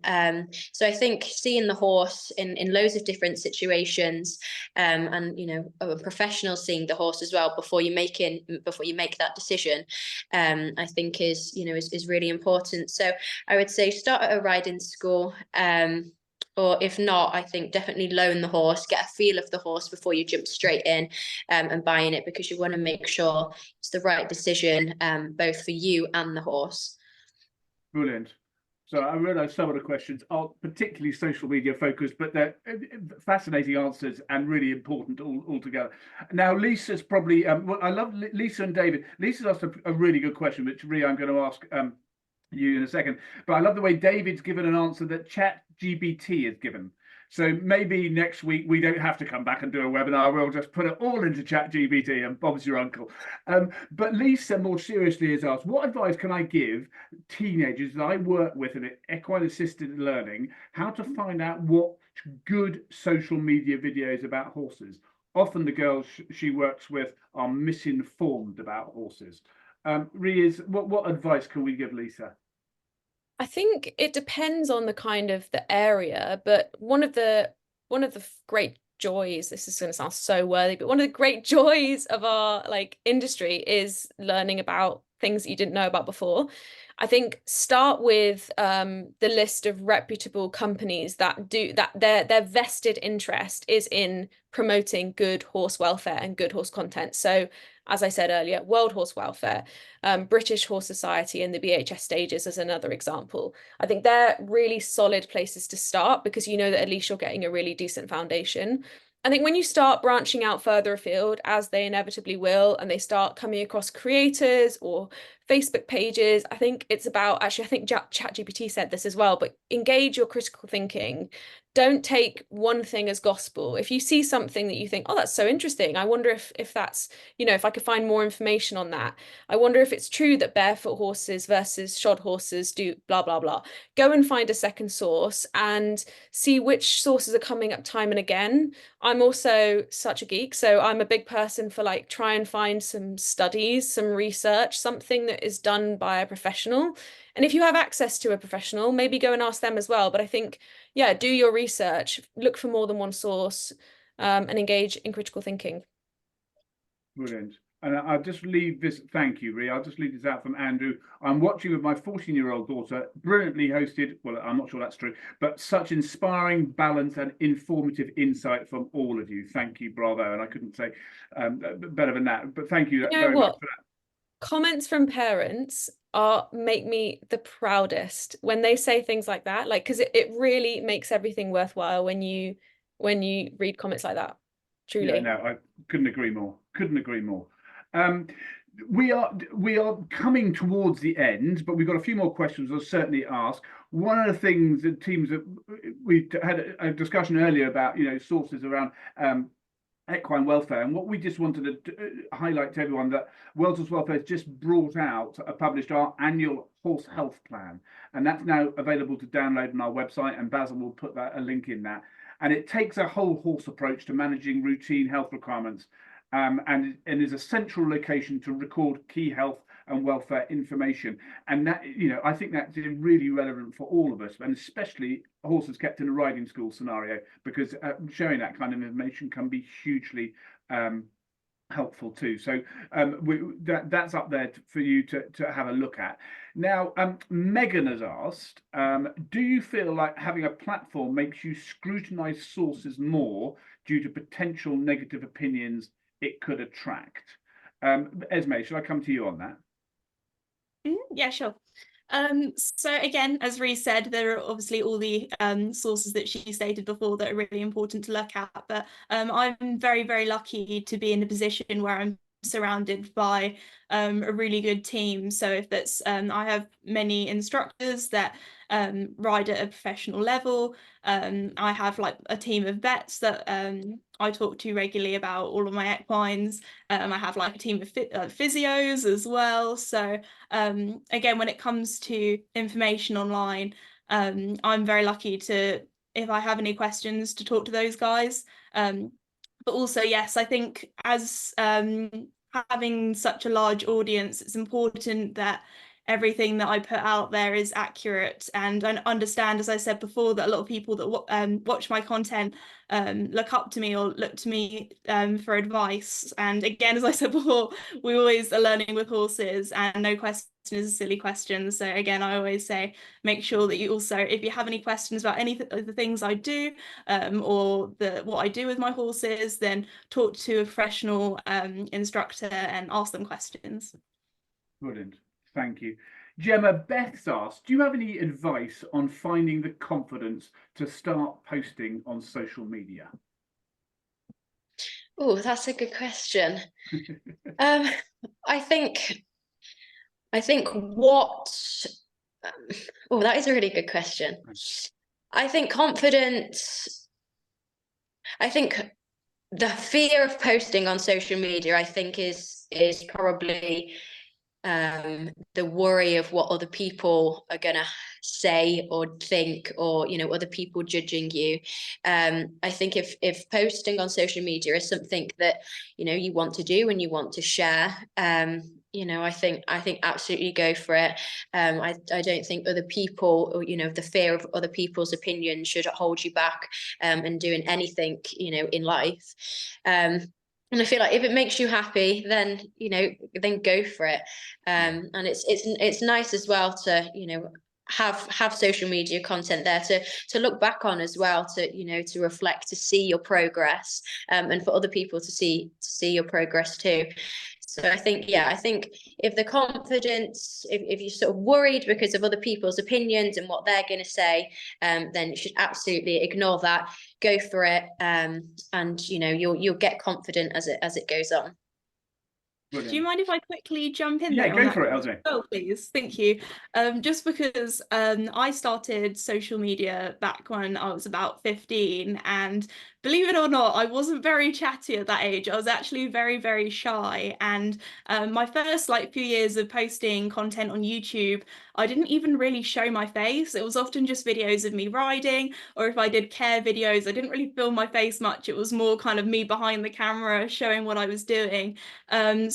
So I think seeing the horse in loads of different situations, and a professional seeing the horse as well before you make that decision, I think is really important. So I would say start at a riding school. Or if not, I think definitely loan the horse, get a feel of the horse before you jump straight in, and buying it, because you want to make sure it's the right decision, both for you and the horse. Brilliant. So I realise some of the questions aren't particularly social media focused, but they're fascinating answers and really important altogether. Now, Lisa's probably, well, I love Lisa and David. Lisa's asked a really good question, which really I'm going to ask you in a second. But I love the way David's given an answer that ChatGPT has given. So maybe next week we don't have to come back and do a webinar. We'll just put it all into ChatGPT and Bob's your uncle. But Lisa, more seriously, has asked, what advice can I give teenagers that I work with in equine assisted learning how to find out what good social media videos about horses? Often the girls she works with are misinformed about horses. Riaz, what advice can we give Lisa? I think it depends on the kind of the area, but one of the great joys, this is going to sound so worthy, but one of the great joys of our industry is learning about things that you didn't know about before. I think start with the list of reputable companies that do that. Their vested interest is in promoting good horse welfare and good horse content. So, as I said earlier, World Horse Welfare, British Horse Society, and the BHS stages as another example. I think they're really solid places to start, because you know that at least you're getting a really decent foundation. I think when you start branching out further afield, as they inevitably will, and they start coming across creators or Facebook pages, I think it's about, actually, I think ChatGPT said this as well, but engage your critical thinking. Don't take one thing as gospel. If you see something that you think, oh, that's so interesting, I wonder if that's, if I could find more information on that. I wonder if it's true that barefoot horses versus shod horses do blah, blah, blah. Go and find a second source and see which sources are coming up time and again. I'm also such a geek, so I'm a big person for try and find some studies, some research, something that is done by a professional. And if you have access to a professional, maybe go and ask them as well. But I think, yeah, do your research, look for more than one source, and engage in critical thinking. Brilliant. And I'll just leave this, thank you, Rhea. I'll just leave this out from Andrew. I'm watching with my 14-year-old daughter, brilliantly hosted. Well, I'm not sure that's true, but such inspiring, balance and informative insight from all of you. Thank you, bravo. And I couldn't say better than that, but thank you very much for that. Comments from parents make me the proudest when they say things like that, because it really makes everything worthwhile when you read comments like that. Truly. Yeah, no, I couldn't agree more. Couldn't agree more. We are coming towards the end, but we've got a few more questions I'll certainly ask. One of the things that teams that we had a discussion earlier about, sources around equine welfare, and what we just wanted to highlight to everyone that World Horse Welfare has just published our annual horse health plan, and that's now available to download on our website, and Basil will put a link in that. And it takes a whole horse approach to managing routine health requirements, and is a central location to record key health and welfare information. And that, I think that's really relevant for all of us, and especially horses kept in a riding school scenario, because showing that kind of information can be hugely helpful too. So that's up there for you to have a look at. Now, Megan has asked, do you feel like having a platform makes you scrutinize sources more due to potential negative opinions it could attract? Esme, shall I come to you on that? Yeah, sure. So again, as Rhys said, there are obviously all the sources that she stated before that are really important to look at, but I'm very, very lucky to be in a position where I'm surrounded by a really good team. So if that's I have many instructors that ride at a professional level. I have a team of vets that I talk to regularly about all of my equines. I have a team of physios as well. So again, when it comes to information online, I'm very lucky to, if I have any questions, to talk to those guys. But also, yes, I think as having such a large audience, it's important that everything that I put out there is accurate. And I understand, as I said before, that a lot of people that watch my content look up to me or look to me for advice. And again, as I said before, we always are learning with horses, and no question is a silly question. So again, I always say, make sure that you also, if you have any questions about any of the things I do or what I do with my horses, then talk to a professional instructor and ask them questions. Brilliant. Thank you. Gemma, Beth's asked, do you have any advice on finding the confidence to start posting on social media? Oh, that's a good question. I think what that is a really good question. I think confidence, I think the fear of posting on social media, I think is probably the worry of what other people are gonna say or think, or other people judging you. I think if posting on social media is something that you want to do and you want to share, I think absolutely go for it. I don't think other people, or the fear of other people's opinions should hold you back and doing anything in life. And I feel like if it makes you happy, then then go for it. And it's nice as well to have social media content there to look back on as well, to reflect, to see your progress, and for other people to see your progress too. So I think if the confidence, if you're sort of worried because of other people's opinions and what they're going to say, then you should absolutely ignore that, go for it, and you'll get confident as it goes on. Brilliant. Do you mind if I quickly jump in Yeah, there? go for it, Elsie. Oh, please. Thank you. Just because I started social media back when I was about 15, and believe it or not, I wasn't very chatty at that age. I was actually very, very shy. And my first few years of posting content on YouTube, I didn't even really show my face. It was often just videos of me riding, or if I did care videos, I didn't really film my face much. It was more kind of me behind the camera showing what I was doing.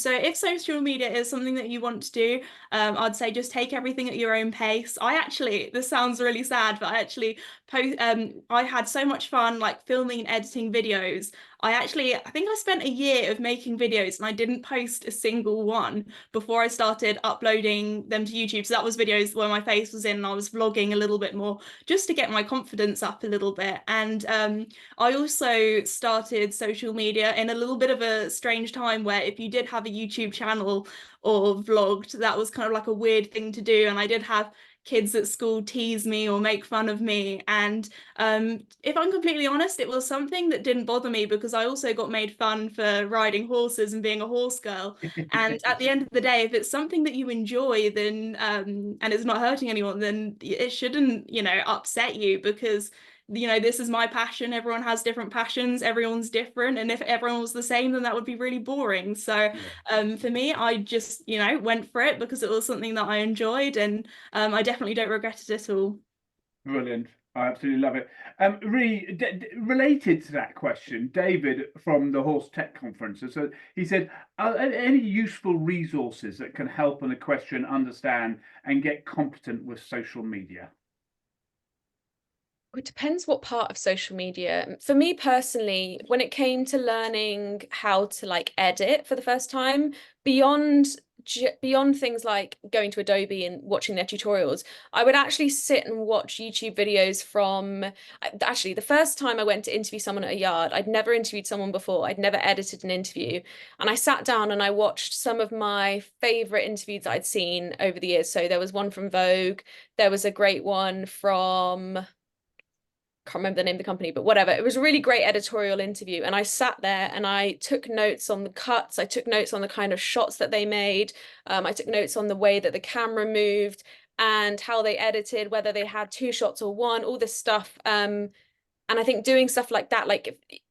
So if social media is something that you want to do, I'd say just take everything at your own pace. This sounds really sad, but I had so much fun filming and editing videos. I think I spent a year of making videos and I didn't post a single one before I started uploading them to YouTube. So that was videos where my face was in and I was vlogging a little bit more just to get my confidence up a little bit. And I also started social media in a little bit of a strange time where if you did have a YouTube channel or vlogged, that was kind of a weird thing to do. And I did have kids at school tease me or make fun of me. And if I'm completely honest, it was something that didn't bother me because I also got made fun for riding horses and being a horse girl. And at the end of the day, if it's something that you enjoy, then and it's not hurting anyone, then it shouldn't, upset you, because this is my passion. Everyone has different passions. Everyone's different. And if everyone was the same, then that would be really boring. So for me, I just, went for it because it was something that I enjoyed, and I definitely don't regret it at all. Brilliant. I absolutely love it. Related to that question, David from the Horse Tech Conference, so he said, are there any useful resources that can help an equestrian understand and get competent with social media? It depends what part of social media. For me personally, when it came to learning how to edit for the first time, beyond things like going to Adobe and watching their tutorials, I would actually sit and watch YouTube videos from, actually the first time I went to interview someone at a yard, I'd never interviewed someone before, I'd never edited an interview, and I sat down and I watched some of my favorite interviews that I'd seen over the years. So there was one from Vogue, there was a great one from, can't remember the name of the company, but whatever. It was a really great editorial interview. And I sat there and I took notes on the cuts. I took notes on the kind of shots that they made. I took notes on the way that the camera moved and how they edited, whether they had 2 shots or 1, all this stuff. And I think doing stuff like that,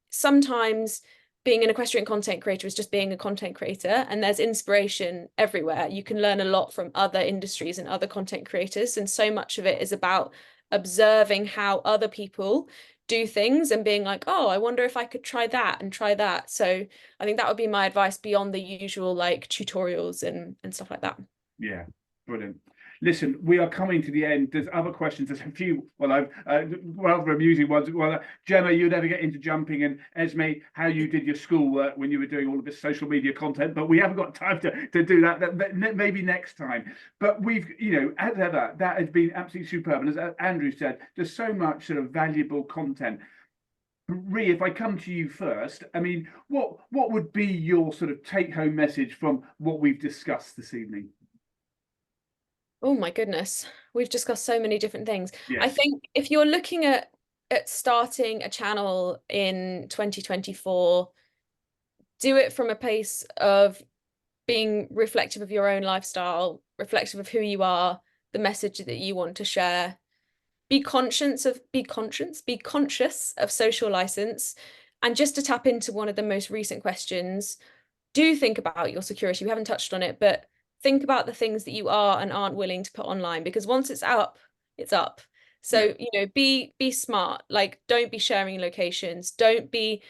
sometimes being an equestrian content creator is just being a content creator, and there's inspiration everywhere. You can learn a lot from other industries and other content creators. And so much of it is about observing how other people do things and being like, oh, I wonder if I could try that and try that. So I think that would be my advice beyond the usual like tutorials and stuff like that. Yeah, brilliant. Listen, we are coming to the end. There's other questions. There's a few, well, I've rather amusing ones. Well, Gemma, you never get into jumping, and Esme, how you did your schoolwork when you were doing all of this social media content. But we haven't got time to do that. Maybe next time. But we've, as ever, that has been absolutely superb. And as Andrew said, there's so much sort of valuable content. Ree, if I come to you first, I mean, what would be your sort of take-home message from what we've discussed this evening? Oh my goodness, we've discussed so many different things. Yes. I think if you're looking at starting a channel in 2024, do it from a place of being reflective of your own lifestyle, reflective of who you are, the message that you want to share. Be conscious of social license. And just to tap into one of the most recent questions, do think about your security. We haven't touched on it, but think about the things that you are and aren't willing to put online, because once it's up, it's up. So, be smart. Like, don't be sharing locations. Don't be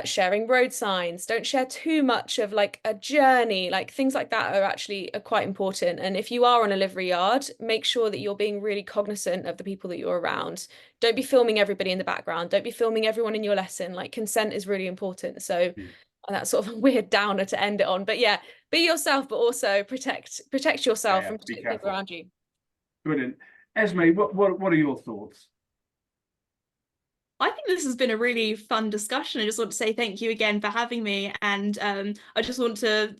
sharing road signs. Don't share too much of like a journey. Like, things like that are quite important. And if you are on a livery yard, make sure that you're being really cognizant of the people that you're around. Don't be filming everybody in the background. Don't be filming everyone in your lesson. Like, consent is really important. So and that's sort of a weird downer to end it on. But yeah, be yourself, but also protect yourself and protect people around you. Brilliant. Esme, what are your thoughts? I think this has been a really fun discussion. I just want to say thank you again for having me. And I just want to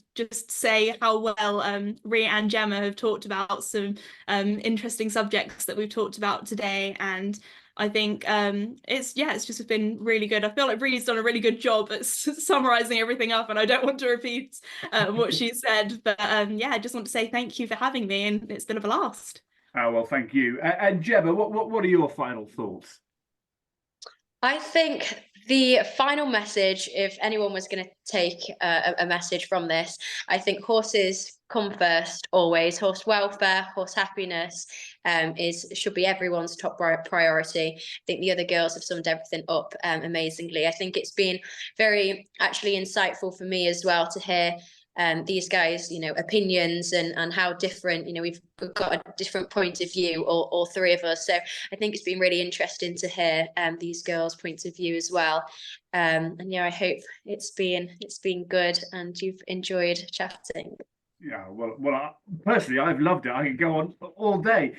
say how well Rhea and Gemma have talked about some interesting subjects that we've talked about today. And I think it's just been really good. I feel like Rhea's done a really good job at summarising everything up, and I don't want to repeat what she said. But I just want to say thank you for having me, and it's been a blast. Oh, well, thank you. And Gemma, what are your final thoughts? I think the final message, if anyone was going to take a message from this, I think horses come first always. Horse welfare, horse happiness should be everyone's top priority. I think the other girls have summed everything up amazingly. I think it's been very actually insightful for me as well to hear these guys, opinions and how different, we've got a different point of view, all three of us. So I think it's been really interesting to hear these girls' points of view as well. And I hope it's been good and you've enjoyed chatting. Yeah, well, personally, I've loved it. I could go on all day.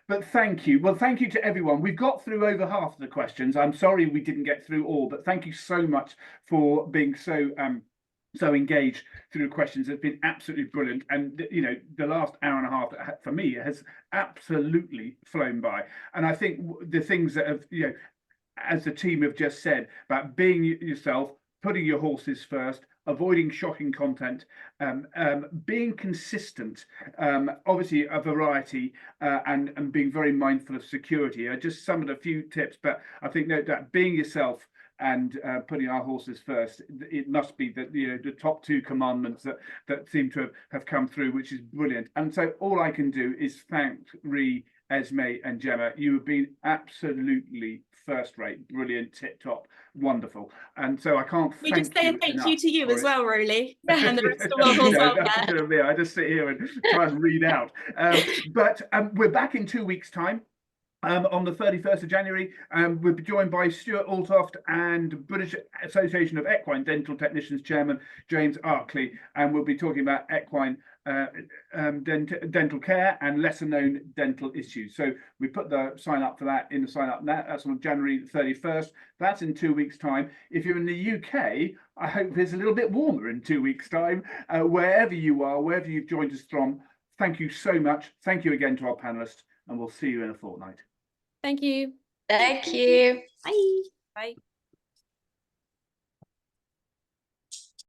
But thank you. Well, thank you to everyone. We've got through over half of the questions. I'm sorry we didn't get through all, but thank you so much for being so engaged through the questions. It's been absolutely brilliant. And, the last hour and a half for me has absolutely flown by. And I think the things that have, as the team have just said, about being yourself, putting your horses first, avoiding shocking content, being consistent, obviously a variety, and being very mindful of security are just some of the few tips. But I think that being yourself and putting our horses first, it must be the top two commandments that seem to have come through, which is brilliant. And so all I can do is thank Rhea, Esme and Gemma. You have been absolutely first rate, brilliant, tip top, wonderful. And so I can't we just say a thank you to you as well, Roly, and the rest of the world. I just sit here and try and read out. But we're back in 2 weeks' time. On the 31st of January, we'll be joined by Stuart Altoft and British Association of Equine Dental Technicians Chairman James Arkley, and we'll be talking about equine dental care and lesser known dental issues. So we put the sign up for that in the sign up now. That's on January 31st. That's in 2 weeks' time. If you're in the UK, I hope it's a little bit warmer in 2 weeks' time. Wherever you are, wherever you've joined us from, thank you so much. Thank you again to our panelists, and we'll see you in a fortnight. Thank you. Thank you. Bye. Bye.